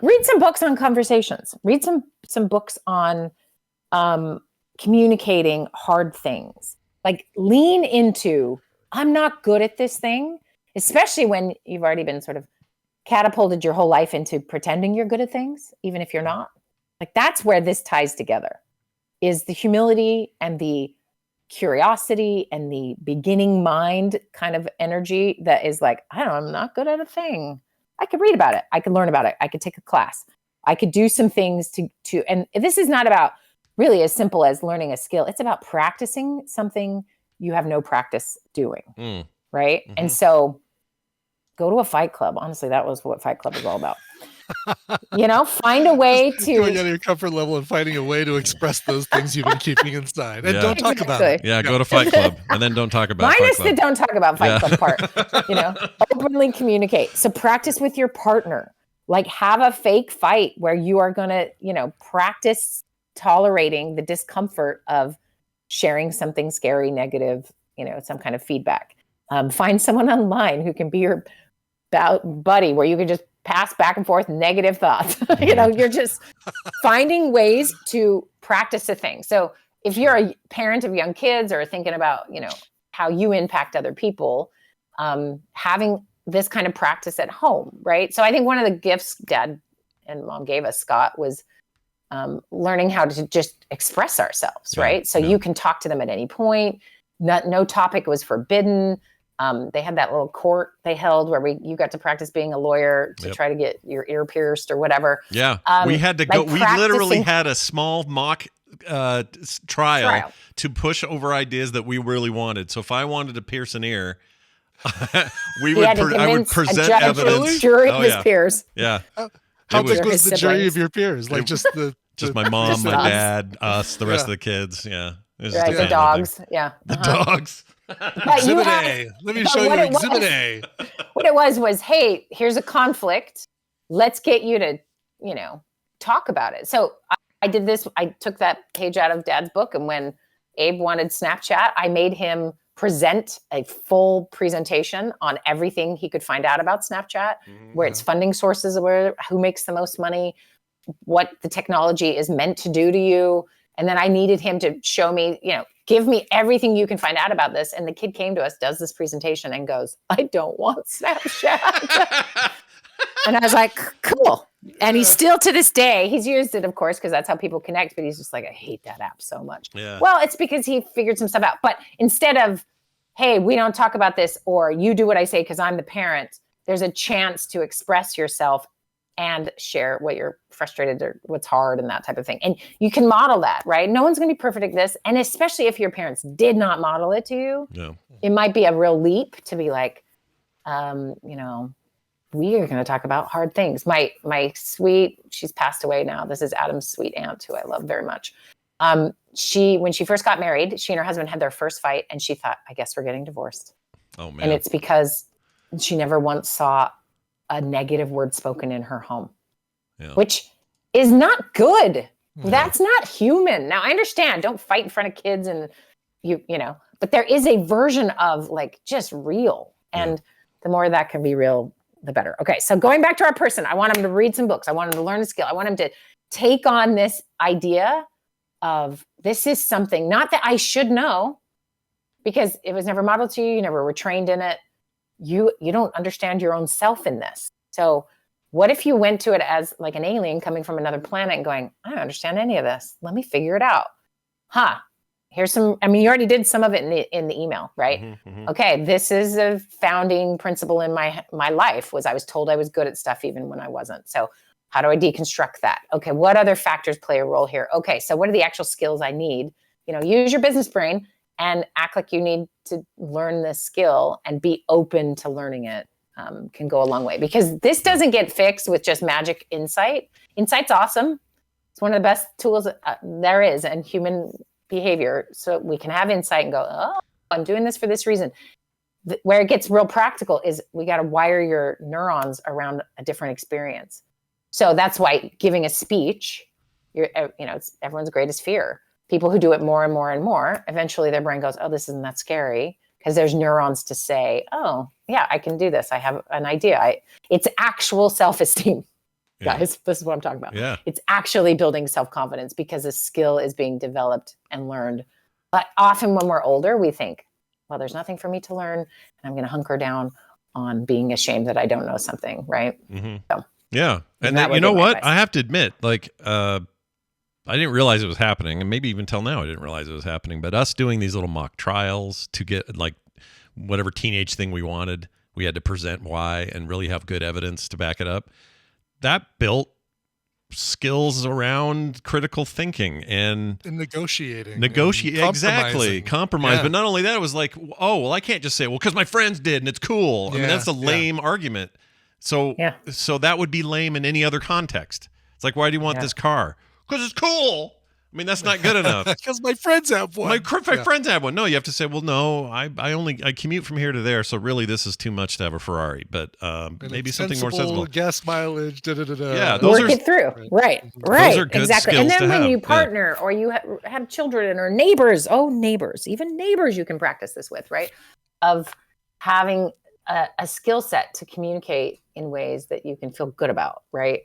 Speaker 8: read some books on conversations. Read some books on communicating hard things. Like lean into, I'm not good at this thing, especially when you've already been sort of catapulted your whole life into pretending you're good at things, even if you're not. Like that's where this ties together, is the humility and the curiosity and the beginning mind kind of energy that is like, I don't know, I'm not good at a thing. I could read about it. I could learn about it. I could take a class. I could do some things to, and this is not about really as simple as learning a skill. It's about practicing something you have no practice doing. Right. Mm-hmm. And so go to a fight club. Honestly, that was what Fight Club is all about. Find a way to
Speaker 5: going out of your comfort level and finding a way to express those things you've been keeping inside, and don't talk about it.
Speaker 1: Yeah, go to Fight Club and then don't talk about.
Speaker 8: Minus the don't talk about Fight Club part. Openly communicate. So practice with your partner. Like have a fake fight where you are going to, practice tolerating the discomfort of sharing something scary, negative, some kind of feedback. Find someone online who can be your buddy where you can just pass back and forth negative thoughts. You're just finding ways to practice a thing. So if you're a parent of young kids or thinking about, how you impact other people, having this kind of practice at home, right? So I think one of the gifts Dad and Mom gave us, Scott, was learning how to just express ourselves, right? So you can talk to them at any point. No topic was forbidden. They had that little court they held where you got to practice being a lawyer to try to get your ear pierced or whatever.
Speaker 1: Yeah. We had to go. We literally had a small mock trial to push over ideas that we really wanted. So if I wanted to pierce an ear, I would present evidence.
Speaker 8: Jury of his peers.
Speaker 1: Yeah.
Speaker 5: How big was the jury of your peers? Like just my mom, my dad, us, the rest of the kids. Yeah.
Speaker 8: The dogs. Yeah.
Speaker 1: The dogs.
Speaker 5: Exhibit A. Let me show you Exhibit A.
Speaker 8: What it was, hey, here's a conflict. Let's get you to, talk about it. So I did this. I took that page out of Dad's book. And when Abe wanted Snapchat, I made him present a full presentation on everything he could find out about Snapchat, where its funding sources, who makes the most money, what the technology is meant to do to you. And then I needed him to show me, give me everything you can find out about this. And the kid came to us, does this presentation and goes, I don't want Snapchat. And I was like, cool. And he's still to this day, he's used it, of course, because that's how people connect. But he's just like, I hate that app so much. Yeah. Well, it's because he figured some stuff out. But instead of, hey, we don't talk about this, or you do what I say because I'm the parent, there's a chance to express yourself and share what you're frustrated or what's hard and that type of thing. And you can model that, right? No one's going to be perfect at this. And especially if your parents did not model it to you, it might be a real leap to be like, we are going to talk about hard things. My sweet, she's passed away now. This is Adam's sweet aunt, who I love very much. When she first got married, she and her husband had their first fight, and she thought, I guess we're getting divorced.
Speaker 1: Oh, man.
Speaker 8: And it's because she never once saw a negative word spoken in her home, which is not good. Yeah. That's not human. Now I understand, don't fight in front of kids and but there is a version of like just real. And the more that can be real, the better. Okay. So going back to our person, I want him to read some books. I want him to learn a skill. I want him to take on this idea of this is something, not that I should know, because it was never modeled to you. You never were trained in it. You don't understand your own self in this. So what if you went to it as like an alien coming from another planet and going, I don't understand any of this. Let me figure it out. Here's some, you already did some of it in the email, right? Mm-hmm. Okay. This is a founding principle in my life, was I was told I was good at stuff even when I wasn't. So how do I deconstruct that? Okay. What other factors play a role here? Okay. So what are the actual skills I need? Use your business brain and act like you need to learn this skill and be open to learning it. Can go a long way, because this doesn't get fixed with just magic insight. Insight's awesome. It's one of the best tools there is in human behavior. So we can have insight and go, oh, I'm doing this for this reason. Where it gets real practical is we got to wire your neurons around a different experience. So that's why giving a speech, It's everyone's greatest fear. People who do it more and more and more, eventually their brain goes, oh, this isn't that scary, because there's neurons to say, oh, yeah, I can do this. I have an idea. It's actual self-esteem, guys. This is what I'm talking about.
Speaker 1: Yeah.
Speaker 8: It's actually building self-confidence because a skill is being developed and learned. But often when we're older, we think, well, there's nothing for me to learn, and I'm going to hunker down on being ashamed that I don't know something, right?
Speaker 1: Mm-hmm.
Speaker 8: So,
Speaker 1: yeah. And then, you know what? I have to admit, like, I didn't realize it was happening, and maybe even till now I didn't realize it was happening. But us doing these little mock trials to get like whatever teenage thing we wanted, we had to present why and really have good evidence to back it up. That built skills around critical thinking and
Speaker 5: negotiating.
Speaker 1: Exactly. Compromise.
Speaker 5: Yeah.
Speaker 1: But not only that, it was like, oh, well, I can't just say, well, because my friends did and it's cool. I mean, that's a lame argument. So that would be lame in any other context. It's like, why do you want this car? Because it's cool. I mean, that's not good enough.
Speaker 5: Because my friends have one.
Speaker 1: My friends have one. No, you have to say, well, no, I commute from here to there, so really this is too much to have a Ferrari. But maybe something more sensible.
Speaker 5: Gas mileage.
Speaker 1: Yeah,
Speaker 8: work it through. Right.
Speaker 1: Those are good
Speaker 8: exactly.
Speaker 1: skills
Speaker 8: And then
Speaker 1: to
Speaker 8: when
Speaker 1: have.
Speaker 8: you partner or you have children or neighbors, even neighbors, you can practice this with, right? Of having a skill set to communicate in ways that you can feel good about, right?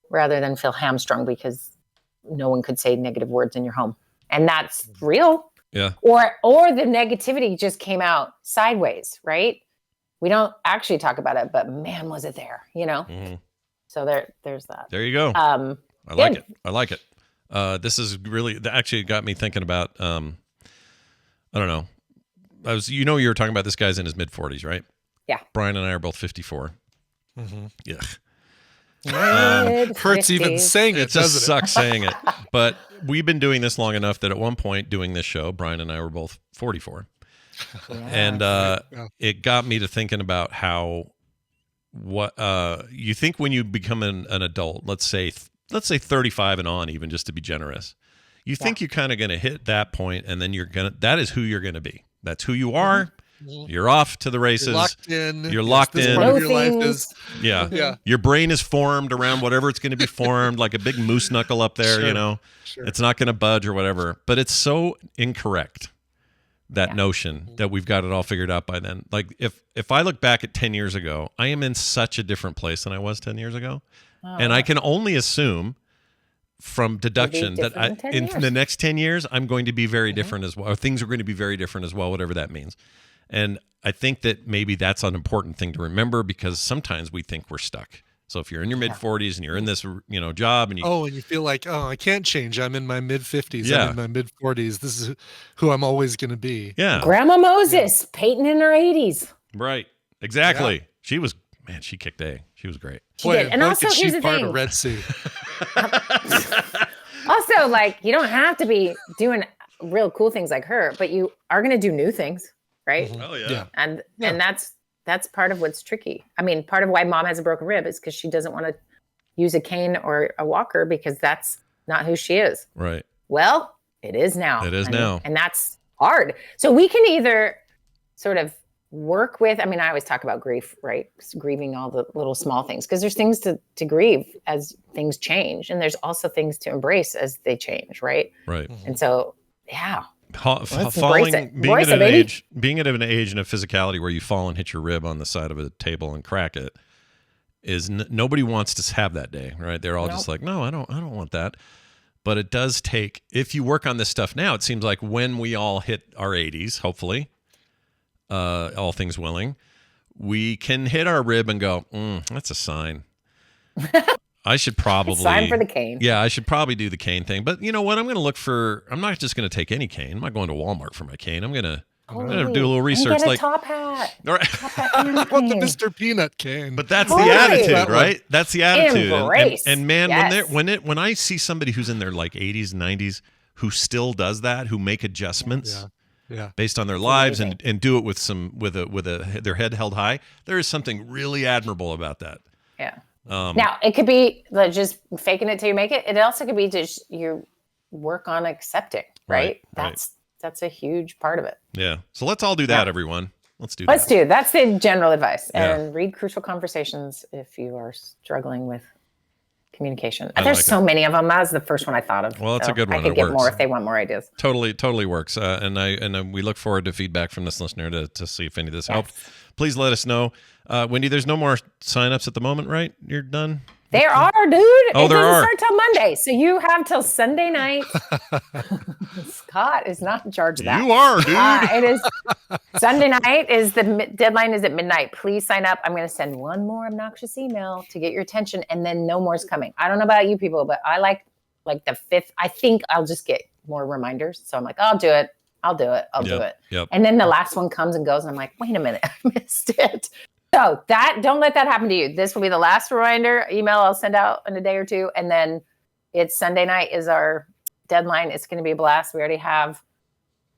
Speaker 8: Rather than feel hamstrung because no one could say negative words in your home. And that's real.
Speaker 1: Yeah.
Speaker 8: Or the negativity just came out sideways, right? We don't actually talk about it, but man, was it there,
Speaker 1: Mm-hmm.
Speaker 8: So there's that.
Speaker 1: There you go. I like it. This is really actually got me thinking about, I don't know. You were talking about this guy's in his mid 40s, right?
Speaker 8: Yeah.
Speaker 1: Brian and I are both 54.
Speaker 5: Mm-hmm.
Speaker 1: Yeah.
Speaker 5: Hurts even saying it.
Speaker 1: It just sucks saying it. But we've been doing this long enough that at one point doing this show, Brian and I were both 44. And it got me to thinking about what you think when you become an adult, let's say 35 and on, even just to be generous, you think you're kind of going to hit that point, and then that is who you're going to be. That's who you are. Mm-hmm. You're off to the races. You're locked in.
Speaker 5: Part of your life is,
Speaker 1: Your brain is formed around whatever it's going to be formed, like a big moose knuckle up there,
Speaker 5: Sure.
Speaker 1: It's not going to budge or whatever. But it's so incorrect, that notion that we've got it all figured out by then. Like if I look back at 10 years ago, I am in such a different place than I was 10 years ago. And I can only assume from deduction that in the next 10 years, I'm going to be very different as well. Or things are going to be very different as well, whatever that means. And I think that maybe that's an important thing to remember, because sometimes we think we're stuck. So if you're in your mid 40s and you're in this, job and
Speaker 5: and you feel like, I can't change. I'm in my mid 50s.
Speaker 1: Yeah.
Speaker 5: I'm in my mid 40s. This is who I'm always going to be.
Speaker 1: Yeah.
Speaker 8: Grandma Moses, Peyton in her 80s.
Speaker 1: Right. Exactly. Yeah. She kicked A. She was great.
Speaker 8: She did. And also, here's the thing.
Speaker 5: Red Sea.
Speaker 8: Also, you don't have to be doing real cool things like her, but you are going to do new things, right?
Speaker 1: Oh yeah.
Speaker 8: And that's part of what's tricky. I mean, part of why mom has a broken rib is because she doesn't want to use a cane or a walker, because that's not who she is.
Speaker 1: Right.
Speaker 8: Well, it is now.
Speaker 1: now.
Speaker 8: And that's hard. So we can either sort of work with, I always talk about grief, right? Grieving all the little small things, because there's things to grieve as things change. And there's also things to embrace as they change, right?
Speaker 1: Right.
Speaker 8: And so, yeah.
Speaker 1: Being at an age and a physicality where you fall and hit your rib on the side of a table and crack it is nobody wants to have that day, right? They're all just like, no, I don't want that. But it does take, if you work on this stuff now, it seems like when we all hit our 80s, hopefully, all things willing, we can hit our rib and go, that's a sign. I should probably
Speaker 8: sign for the cane.
Speaker 1: Yeah, I should probably do the cane thing. But you know what? I'm not just going to take any cane. I'm not going to Walmart for my cane. I'm going to do a little research.
Speaker 8: Get a top hat.
Speaker 1: Right.
Speaker 8: Top hat
Speaker 5: I want the Mr. Peanut cane.
Speaker 1: But that's the attitude, right? That's the attitude.
Speaker 8: Embrace.
Speaker 1: And man, when I see somebody who's in their 80s, 90s who still does that, who make adjustments.
Speaker 5: Yeah.
Speaker 1: Based on their lives and do it with their head held high, there is something really admirable about that.
Speaker 8: Yeah. Now it could be just faking it till you make it. It also could be just you work on accepting, right? That's a huge part of it.
Speaker 1: Yeah. So let's all do that, everyone. Let's do
Speaker 8: That's the general advice. And read Crucial Conversations if you are struggling with communication. There's so many of them. That was the first one I thought of.
Speaker 1: Well, that's a good one.
Speaker 8: I could get more if they want more ideas.
Speaker 1: Totally works. And we look forward to feedback from this listener to see if any of this helped. Please let us know. Wendy, there's no more signups at the moment, right? You're done?
Speaker 8: There are, dude.
Speaker 1: Oh,
Speaker 8: it
Speaker 1: there
Speaker 8: doesn't
Speaker 1: are.
Speaker 8: start till Monday. So you have till Sunday night. Scott is not in charge of that.
Speaker 1: You are, dude.
Speaker 8: It is Sunday night. Deadline is at midnight. Please sign up. I'm going to send one more obnoxious email to get your attention, and then no more is coming. I don't know about you people, but I like the 5th. I think I'll just get more reminders. So I'm like, I'll do it. I'll do it.
Speaker 1: Yep.
Speaker 8: And then the last one comes and goes, and I'm like, wait a minute, I missed it. So don't let that happen to you. This will be the last reminder email I'll send out in a day or two. And then it's Sunday night is our deadline. It's going to be a blast. We already have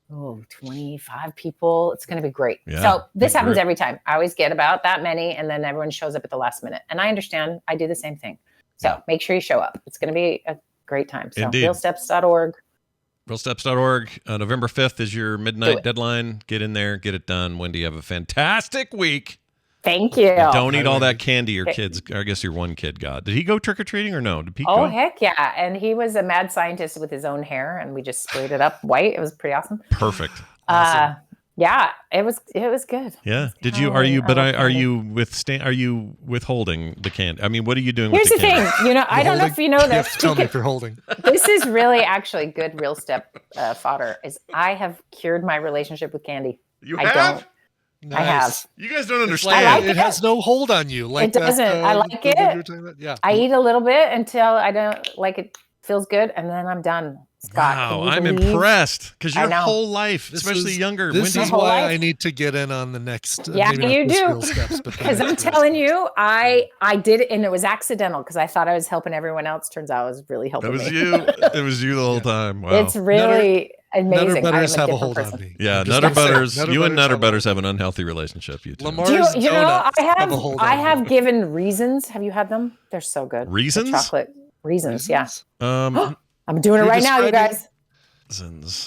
Speaker 8: 25 people. It's going to be great.
Speaker 1: Yeah,
Speaker 8: so this happens every time. I always get about that many, and then everyone shows up at the last minute. And I understand. I do the same thing. So make sure you show up. It's going to be a great time. So realsteps.org.
Speaker 1: Realsteps.org. November 5th is your midnight deadline. Get in there. Get it done. Wendy, have a fantastic week.
Speaker 8: Thank you.
Speaker 1: And don't eat all that candy your kids, I guess your one kid got. Did he go trick-or-treating or no? Did Pete go?
Speaker 8: Heck yeah. And he was a mad scientist with his own hair, and we just sprayed it up white. It was pretty awesome.
Speaker 1: Perfect. Awesome.
Speaker 8: Yeah, it was good.
Speaker 1: Yeah. Are you withholding the candy? I mean, what are you doing
Speaker 8: with the candy?
Speaker 1: Here's
Speaker 8: the thing. I don't know if you know this.
Speaker 5: Tell me if you're holding.
Speaker 8: This is really actually good real step fodder. Is I have cured my relationship with candy.
Speaker 1: You have?
Speaker 5: Nice.
Speaker 8: I have.
Speaker 1: You guys don't understand.
Speaker 5: Like it has no hold on you. Like
Speaker 8: it doesn't. I like it.
Speaker 5: Yeah.
Speaker 8: I eat a little bit until I don't like it. Feels good, and then I'm done. Scott,
Speaker 1: wow, I'm impressed because your whole life, especially younger.
Speaker 5: This is why I need to get in on the next.
Speaker 8: Yeah, you do. Because I'm telling you, I did it, and it was accidental because I thought I was helping everyone else. Turns out I was really helping me.
Speaker 1: It was you the whole time. Wow.
Speaker 8: It's really amazing.
Speaker 5: Nutter Butters have a hold on me.
Speaker 1: Yeah, Nutter Butters. You and Nutter Butters have an unhealthy relationship. You two.
Speaker 8: I have given Reasons. Have you had them? They're so good.
Speaker 1: Reasons?
Speaker 8: The chocolate Reasons. Yeah. I'm doing it right now, you guys.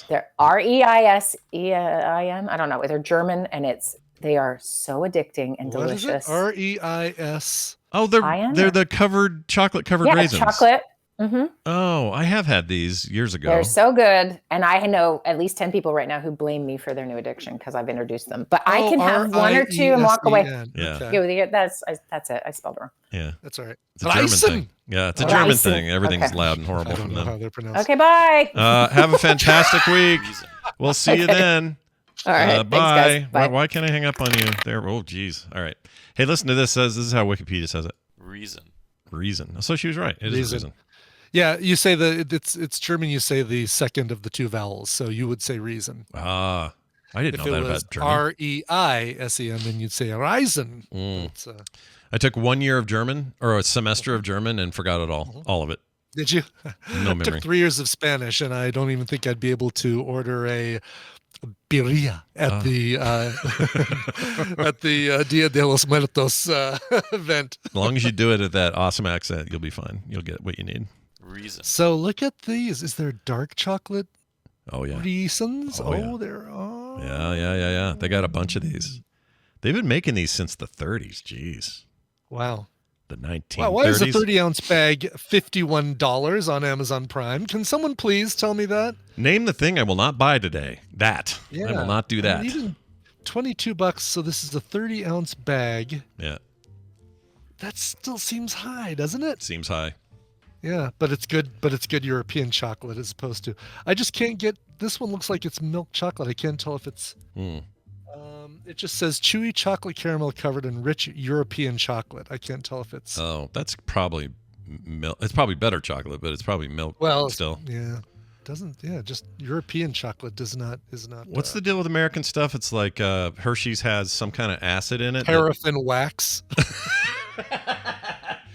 Speaker 8: They're Reissein. I don't know. They're German, and they are so addicting and delicious.
Speaker 5: Reis.
Speaker 1: Oh, they're the chocolate covered raisins.
Speaker 8: Yeah, chocolate. Mm-hmm.
Speaker 1: Oh, I have had these years ago.
Speaker 8: They're so good, and I know at least 10 people right now who blame me for their new addiction because I've introduced them. But I can have one or two and walk away.
Speaker 1: Yeah,
Speaker 8: okay. That's it. I spelled it wrong.
Speaker 1: Yeah,
Speaker 5: that's all right.
Speaker 1: It's a German thing. Yeah, it's a German thing. Everything's loud and horrible.
Speaker 5: I don't know how they're pronounced.
Speaker 8: Okay, bye.
Speaker 1: Have a fantastic week. We'll see you then.
Speaker 8: All right.
Speaker 1: Bye.
Speaker 8: Thanks, guys. Bye.
Speaker 1: Why can't I hang up on you there? Oh, geez. All right. Hey, listen to this. This is how Wikipedia says it. Reason. So she was right. It is reason.
Speaker 5: Yeah, you say it's German. You say the second of the two vowels, so you would say reason.
Speaker 1: I didn't know that about German.
Speaker 5: Reisen, then you'd say Reisen.
Speaker 1: I took 1 year of German or a semester of German and forgot it all of it.
Speaker 5: Did you?
Speaker 1: No memory.
Speaker 5: I took 3 years of Spanish, and I don't even think I'd be able to order a birria at the Dia de los Muertos event.
Speaker 1: As long as you do it at that awesome accent, you'll be fine. You'll get what you need.
Speaker 5: So look at these. Is there dark chocolate?
Speaker 1: Oh yeah.
Speaker 5: Reasons?
Speaker 1: There are. Yeah. They got a bunch of these. They've been making these since the 30s. Jeez.
Speaker 5: Wow.
Speaker 1: The 1930s.
Speaker 5: Wow, why is a 30-ounce bag $51 on Amazon Prime? Can someone please tell me that?
Speaker 1: Name the thing I will not buy today. I will not do that.
Speaker 5: Even $22. So this is a 30-ounce bag.
Speaker 1: Yeah.
Speaker 5: That still seems high, doesn't it?
Speaker 1: Seems high.
Speaker 5: Yeah, but it's good. But it's good European chocolate as opposed to. I just can't get. This one looks like it's milk chocolate. I can't tell if it's. It just says chewy chocolate caramel covered in rich European chocolate. I can't tell if it's.
Speaker 1: Oh, that's probably milk. It's probably better chocolate, but it's probably milk.
Speaker 5: Well,
Speaker 1: still.
Speaker 5: Yeah, just European chocolate is not.
Speaker 1: What's the deal with American stuff? It's like Hershey's has some kind of acid in it.
Speaker 5: Paraffin wax.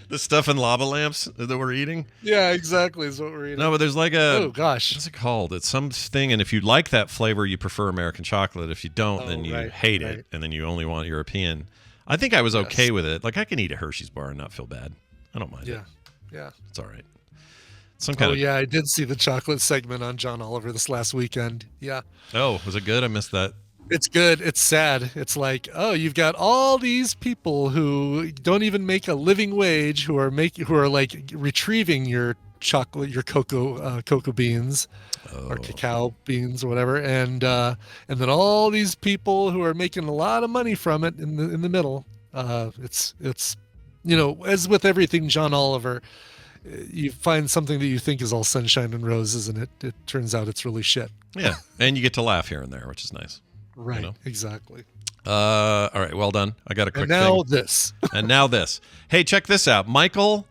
Speaker 1: The stuff in lava lamps that we're eating?
Speaker 5: Yeah, exactly is what we're eating.
Speaker 1: No, but there's like
Speaker 5: oh gosh,
Speaker 1: what's it called? It's something, and if you like that flavor, you prefer American chocolate. If you don't, then you hate it, and then you only want European. I think I was okay with it. Like I can eat a Hershey's bar and not feel bad. I don't mind it.
Speaker 5: Yeah,
Speaker 1: it's all right. Some kind of.
Speaker 5: Yeah, I did see the chocolate segment on John Oliver this last weekend. Yeah.
Speaker 1: Oh, was it good? I missed that.
Speaker 5: It's good. It's sad. It's like, oh, you've got all these people who don't even make a living wage, who are like retrieving your chocolate, your cocoa beans, or cacao beans or whatever, and then all these people who are making a lot of money from it in the middle. It's as with everything John Oliver, you find something that you think is all sunshine and roses, and it turns out it's really shit.
Speaker 1: Yeah, and you get to laugh here and there, which is nice.
Speaker 5: Right, exactly.
Speaker 1: All right, well done. I got a quick
Speaker 5: this.
Speaker 1: And now this. Hey, check this out. Michael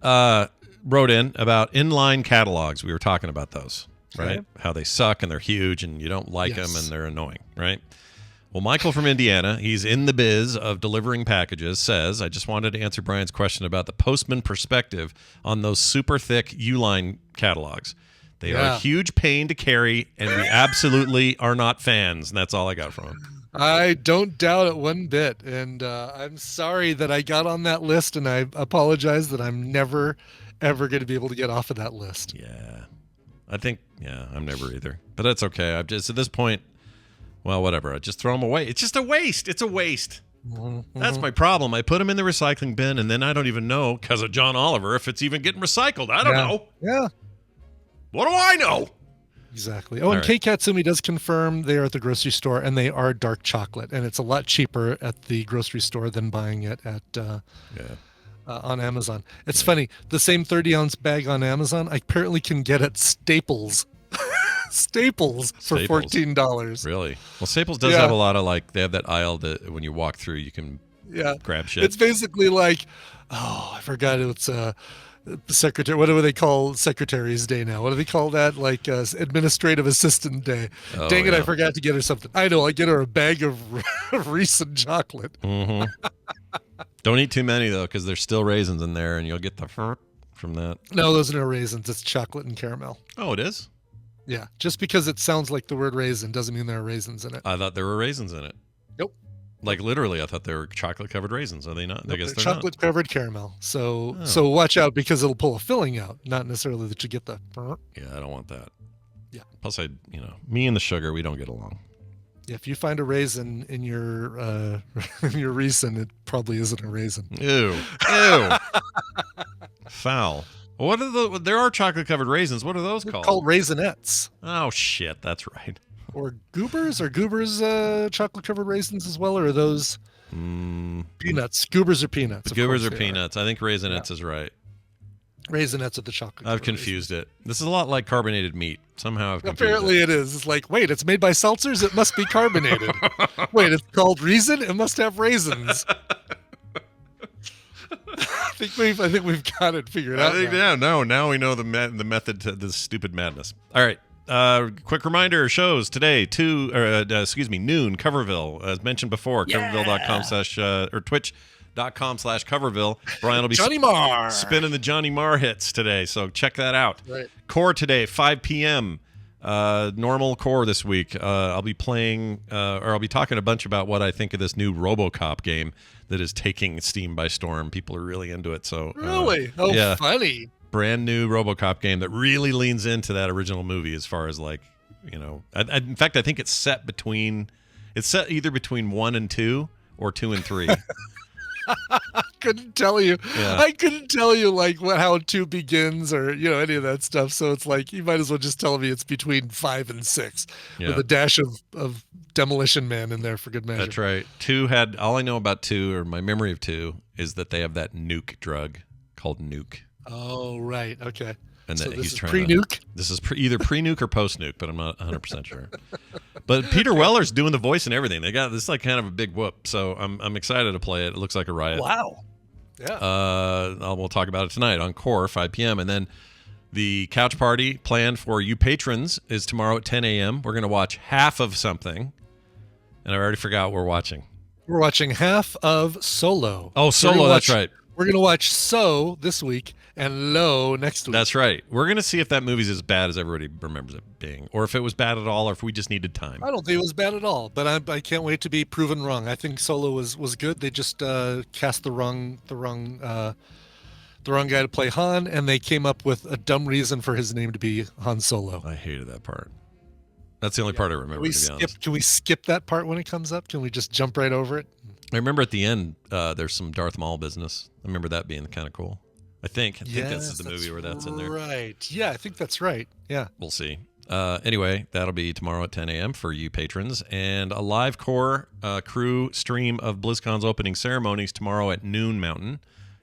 Speaker 1: wrote in about inline catalogs. We were talking about those, right?
Speaker 5: Okay.
Speaker 1: How they suck and they're huge and you don't like them and they're annoying, right? Well, Michael from Indiana, he's in the biz of delivering packages, says, I just wanted to answer Brian's question about the postman perspective on those super thick Uline catalogs. They are a huge pain to carry, and we absolutely are not fans. And that's all I got from him.
Speaker 5: I don't doubt it one bit. And I'm sorry that I got on that list, and I apologize that I'm never, ever going to be able to get off of that list.
Speaker 1: Yeah. I'm never either. But that's okay. I've just, at this point, well, whatever. I just throw them away. It's just a waste. It's a waste.
Speaker 5: Mm-hmm.
Speaker 1: That's my problem. I put them in the recycling bin, and then I don't even know, because of John Oliver, if it's even getting recycled. I don't know.
Speaker 5: Yeah.
Speaker 1: What do I know?
Speaker 5: Exactly. Oh, and Kate Katsumi does confirm they are at the grocery store, and they are dark chocolate, and it's a lot cheaper at the grocery store than buying it at on Amazon. It's funny. The same 30-ounce bag on Amazon, I apparently can get at Staples. Staples for $14.
Speaker 1: Really? Well, Staples does have a lot of, like, they have that aisle that when you walk through, you can grab shit.
Speaker 5: It's basically like, I forgot it's secretary. What do they call Secretary's Day now? What do they call that? Like Administrative Assistant Day.
Speaker 1: Oh,
Speaker 5: Dang it! I forgot to get her something. I know. I get her a bag of Reese's chocolate.
Speaker 1: Mm-hmm. Don't eat too many though, because there's still raisins in there, and you'll get the from that.
Speaker 5: No, those are no raisins. It's chocolate and caramel.
Speaker 1: Oh, it is.
Speaker 5: Yeah, just because it sounds like the word raisin doesn't mean there are raisins in it.
Speaker 1: I thought there were raisins in it.
Speaker 5: Nope.
Speaker 1: Like literally, I thought they were chocolate-covered raisins. Are they not?
Speaker 5: Nope,
Speaker 1: I guess
Speaker 5: they're
Speaker 1: they're
Speaker 5: chocolate-covered caramel. So watch out, because it'll pull a filling out, not necessarily that you get the.
Speaker 1: Yeah, I don't want that.
Speaker 5: Yeah.
Speaker 1: Plus, me and the sugar, we don't get along.
Speaker 5: Yeah, if you find a raisin in your raisin, it probably isn't a raisin.
Speaker 1: Ew. Foul. What are there are chocolate-covered raisins. What are those called?
Speaker 5: Called Raisinets.
Speaker 1: Oh shit, that's right.
Speaker 5: Or Goobers? Are Goobers chocolate-covered raisins as well, or are those peanuts? Goobers are peanuts.
Speaker 1: Goobers are peanuts. I think Raisinets is right.
Speaker 5: Raisinets are the chocolate.
Speaker 1: I've confused it. This is a lot like carbonated meat. Somehow I've confused
Speaker 5: Apparently it is. It's like, wait, it's made by seltzers? It must be carbonated. Wait, it's called Reason? It must have raisins. I think we've got it figured out.
Speaker 1: Now we know the method to this stupid madness. All right. Quick reminder, shows today, noon, Coverville. As mentioned before, coverville.com/ or twitch.com/Coverville. Brian will be
Speaker 5: Johnny Marr
Speaker 1: spinning the Johnny Marr hits today, so check that out.
Speaker 5: Right.
Speaker 1: Core today, 5 p.m. Normal core this week. I'll be playing, or I'll be talking a bunch about what I think of this new RoboCop game that is taking Steam by storm. People are really into it. So
Speaker 5: really, funny.
Speaker 1: Brand new RoboCop game that really leans into that original movie as far as like, in fact, I think it's set either between 1 and 2 or 2 and 3.
Speaker 5: I couldn't tell you. Yeah. I couldn't tell you like how 2 begins or any of that stuff. So it's like you might as well just tell me it's between 5 and 6 with a dash of Demolition Man in there for good measure.
Speaker 1: That's right. 2 had all I know about 2, or my memory of 2, is that they have that nuke drug called nuke.
Speaker 5: Oh right, okay.
Speaker 1: And
Speaker 5: so
Speaker 1: that
Speaker 5: this
Speaker 1: he's
Speaker 5: is
Speaker 1: trying
Speaker 5: pre-nuke?
Speaker 1: This is either pre-nuke or post-nuke, but I'm not 100% sure. But Peter Weller's doing the voice and everything. They got this like kind of a big whoop, so I'm excited to play it. It looks like a riot.
Speaker 5: Wow. Yeah.
Speaker 1: We'll talk about it tonight on Core, 5 p.m. And then the couch party planned for you patrons is tomorrow at 10 a.m. We're going to watch half of something, and I already forgot what we're watching.
Speaker 5: We're watching half of Solo.
Speaker 1: Oh, Solo, that's right.
Speaker 5: We're going to watch So this week and Lo next week.
Speaker 1: That's right. We're going to see if that movie's as bad as everybody remembers it being, or if it was bad at all, or if we just needed time.
Speaker 5: I don't think it was bad at all, but I can't wait to be proven wrong. I think Solo was good. They just cast the wrong guy to play Han, and they came up with a dumb reason for his name to be Han Solo.
Speaker 1: I hated that part. That's the only part I remember, to be honest.
Speaker 5: Can we skip that part when it comes up? Can we just jump right over it?
Speaker 1: I remember at the end, there's some Darth Maul business. I remember that being kind of cool. I think this is the movie where that's in there.
Speaker 5: Right. Yeah, I think that's right. Yeah.
Speaker 1: We'll see. Anyway, that'll be tomorrow at 10 a.m. for you patrons. And a live core crew stream of BlizzCon's opening ceremonies tomorrow at noon Mountain.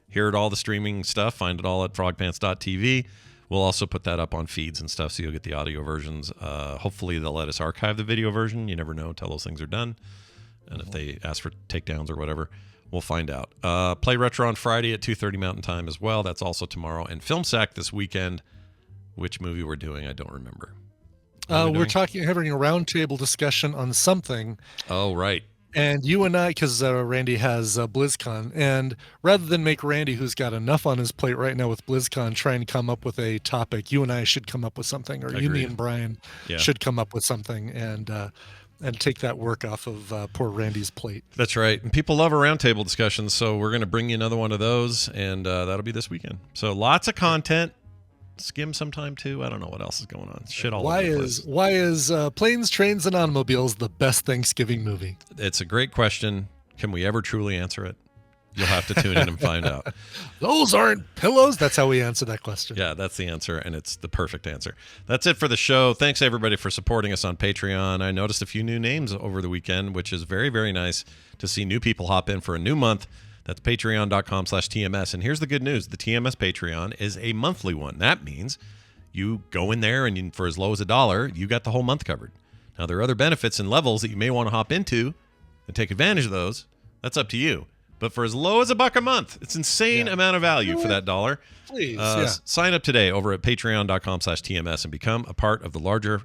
Speaker 1: Hear it all the streaming stuff. Find it all at frogpants.tv. We'll also put that up on feeds and stuff, so you'll get the audio versions. Hopefully they'll let us archive the video version. You never know until those things are done. And if they ask for takedowns or whatever, we'll find out. Play Retro on Friday at 2:30 Mountain Time as well. That's also tomorrow. And Film Sack this weekend. Which movie we're doing, I don't remember.
Speaker 5: We're having a roundtable discussion on something.
Speaker 1: Oh, right.
Speaker 5: And you and I, because Randy has BlizzCon, and rather than make Randy, who's got enough on his plate right now with BlizzCon, try and come up with a topic, you and I should come up with something, or
Speaker 1: Agreed.
Speaker 5: you, me, and Brian should come up with something and take that work off of poor Randy's plate.
Speaker 1: That's right. And people love a roundtable discussion, so we're going to bring you another one of those, and that'll be this weekend. So lots of content. Skim sometime too. I don't know what else is going on. Shit all over the place.
Speaker 5: Why is Planes, Trains, and Automobiles the best Thanksgiving movie?
Speaker 1: It's a great question. Can we ever truly answer it? You'll have to tune in and find out.
Speaker 5: Those aren't pillows. That's how we answer that question.
Speaker 1: Yeah, that's the answer, and it's the perfect answer. That's it for the show. Thanks, everybody, for supporting us on Patreon. I noticed a few new names over the weekend, which is very, very nice to see new people hop in for a new month. That's patreon.com/TMS. And here's the good news. The TMS Patreon is a monthly one. That means you go in there and for as low as $1, you got the whole month covered. Now, there are other benefits and levels that you may want to hop into and take advantage of those. That's up to you. But for as low as $1 a month, it's insane amount of value for that $1.
Speaker 5: Please,
Speaker 1: sign up today over at patreon.com/TMS and become a part of the larger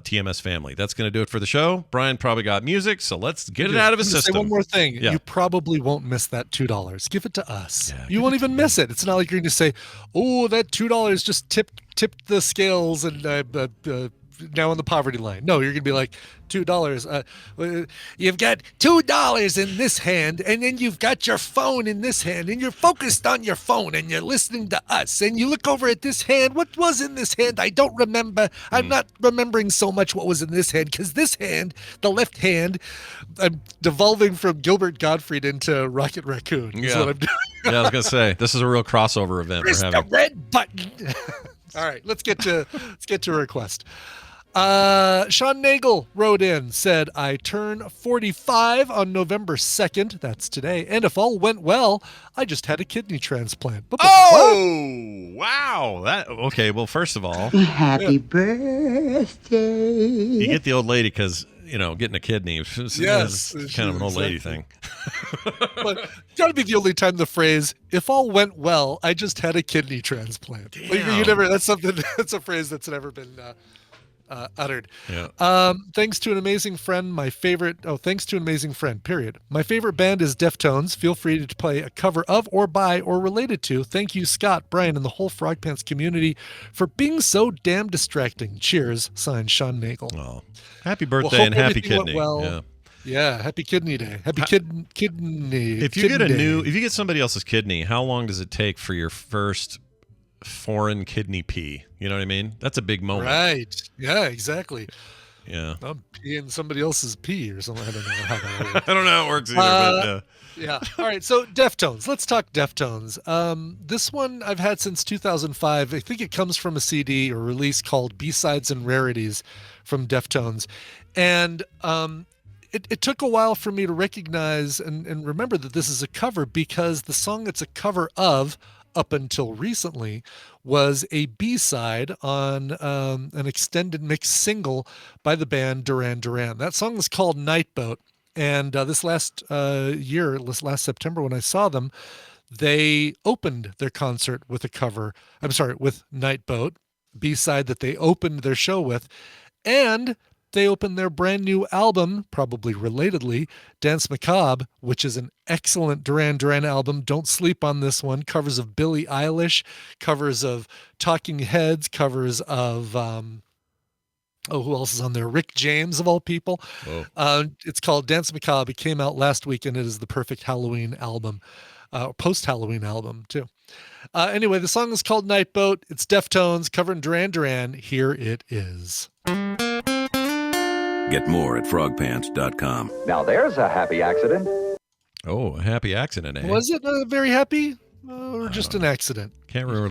Speaker 1: TMS family. That's going to do it for the show. Brian probably got music, so let's get it out of his system.
Speaker 5: Say one more thing.
Speaker 1: Yeah.
Speaker 5: You probably won't miss that $2. Give it to us. Yeah, you won't even miss it. It's not like you're going to say, "Oh, that $2 just tipped the scales and now on the poverty line." No, you're going to be like, $2. You've got $2 in this hand, and then you've got your phone in this hand, and you're focused on your phone, and you're listening to us, and you look over at this hand. What was in this hand? I don't remember. I'm not remembering so much what was in this hand, because this hand, the left hand, I'm devolving from Gilbert Gottfried into Rocket Raccoon. Is what I'm doing.
Speaker 1: Yeah, I was going to say, this is a real crossover event
Speaker 5: Press
Speaker 1: we're having.
Speaker 5: the red button. All right, let's get to a request. Sean Nagel wrote in, said, I turn 45 on November 2nd. That's today. And if all went well, I just had a kidney transplant.
Speaker 1: Oh, wow. Okay, well, first of all,
Speaker 9: happy birthday.
Speaker 1: You get the old lady because, getting a kidney is kind of an old lady thing.
Speaker 5: But it's got to be the only time the phrase, if all went well, I just had a kidney transplant. That's a phrase that's never been uttered.
Speaker 1: Yeah.
Speaker 5: Thanks to an amazing friend, period. My favorite band is Deftones. Feel free to play a cover of or by or related to. Thank you, Scott, Brian, and the whole Frog Pants community for being so damn distracting. Cheers. Signed, Sean Nagel.
Speaker 1: Oh, happy birthday and happy kidney.
Speaker 5: Yeah, happy kidney day. Happy kidney.
Speaker 1: If you get somebody else's kidney, how long does it take for your first foreign kidney pee? You know what I mean? That's a big moment.
Speaker 5: Right. Yeah, exactly.
Speaker 1: Yeah.
Speaker 5: I'm peeing somebody else's pee or something. I don't know how that works.
Speaker 1: I don't know how it works either, but
Speaker 5: yeah. All right. So Deftones. Let's talk Deftones. This one I've had since 2005. I think it comes from a CD or release called B-Sides and Rarities from Deftones. And it took a while for me to recognize and remember that this is a cover, because the song it's a cover of, up until recently, was a B-side on an extended mix single by the band Duran Duran. That song was called Night Boat. And this last September when I saw them, they opened their concert with with Night Boat, B-side that they opened their show with. And they opened their brand new album, probably relatedly, Dance Macabre, which is an excellent Duran Duran album. Don't sleep on this one. Covers of Billie Eilish, covers of Talking Heads, covers of, who else is on there? Rick James, of all people. It's called Dance Macabre. It came out last week, and it is the perfect Halloween album, post-Halloween album, too. Anyway, the song is called Night Boat. It's Deftones, covering Duran Duran. Here it is.
Speaker 10: Get more at frogpants.com.
Speaker 11: Now there's a happy accident.
Speaker 1: Oh, a happy accident, eh?
Speaker 5: Was it very happy or just an accident?
Speaker 1: Can't remember.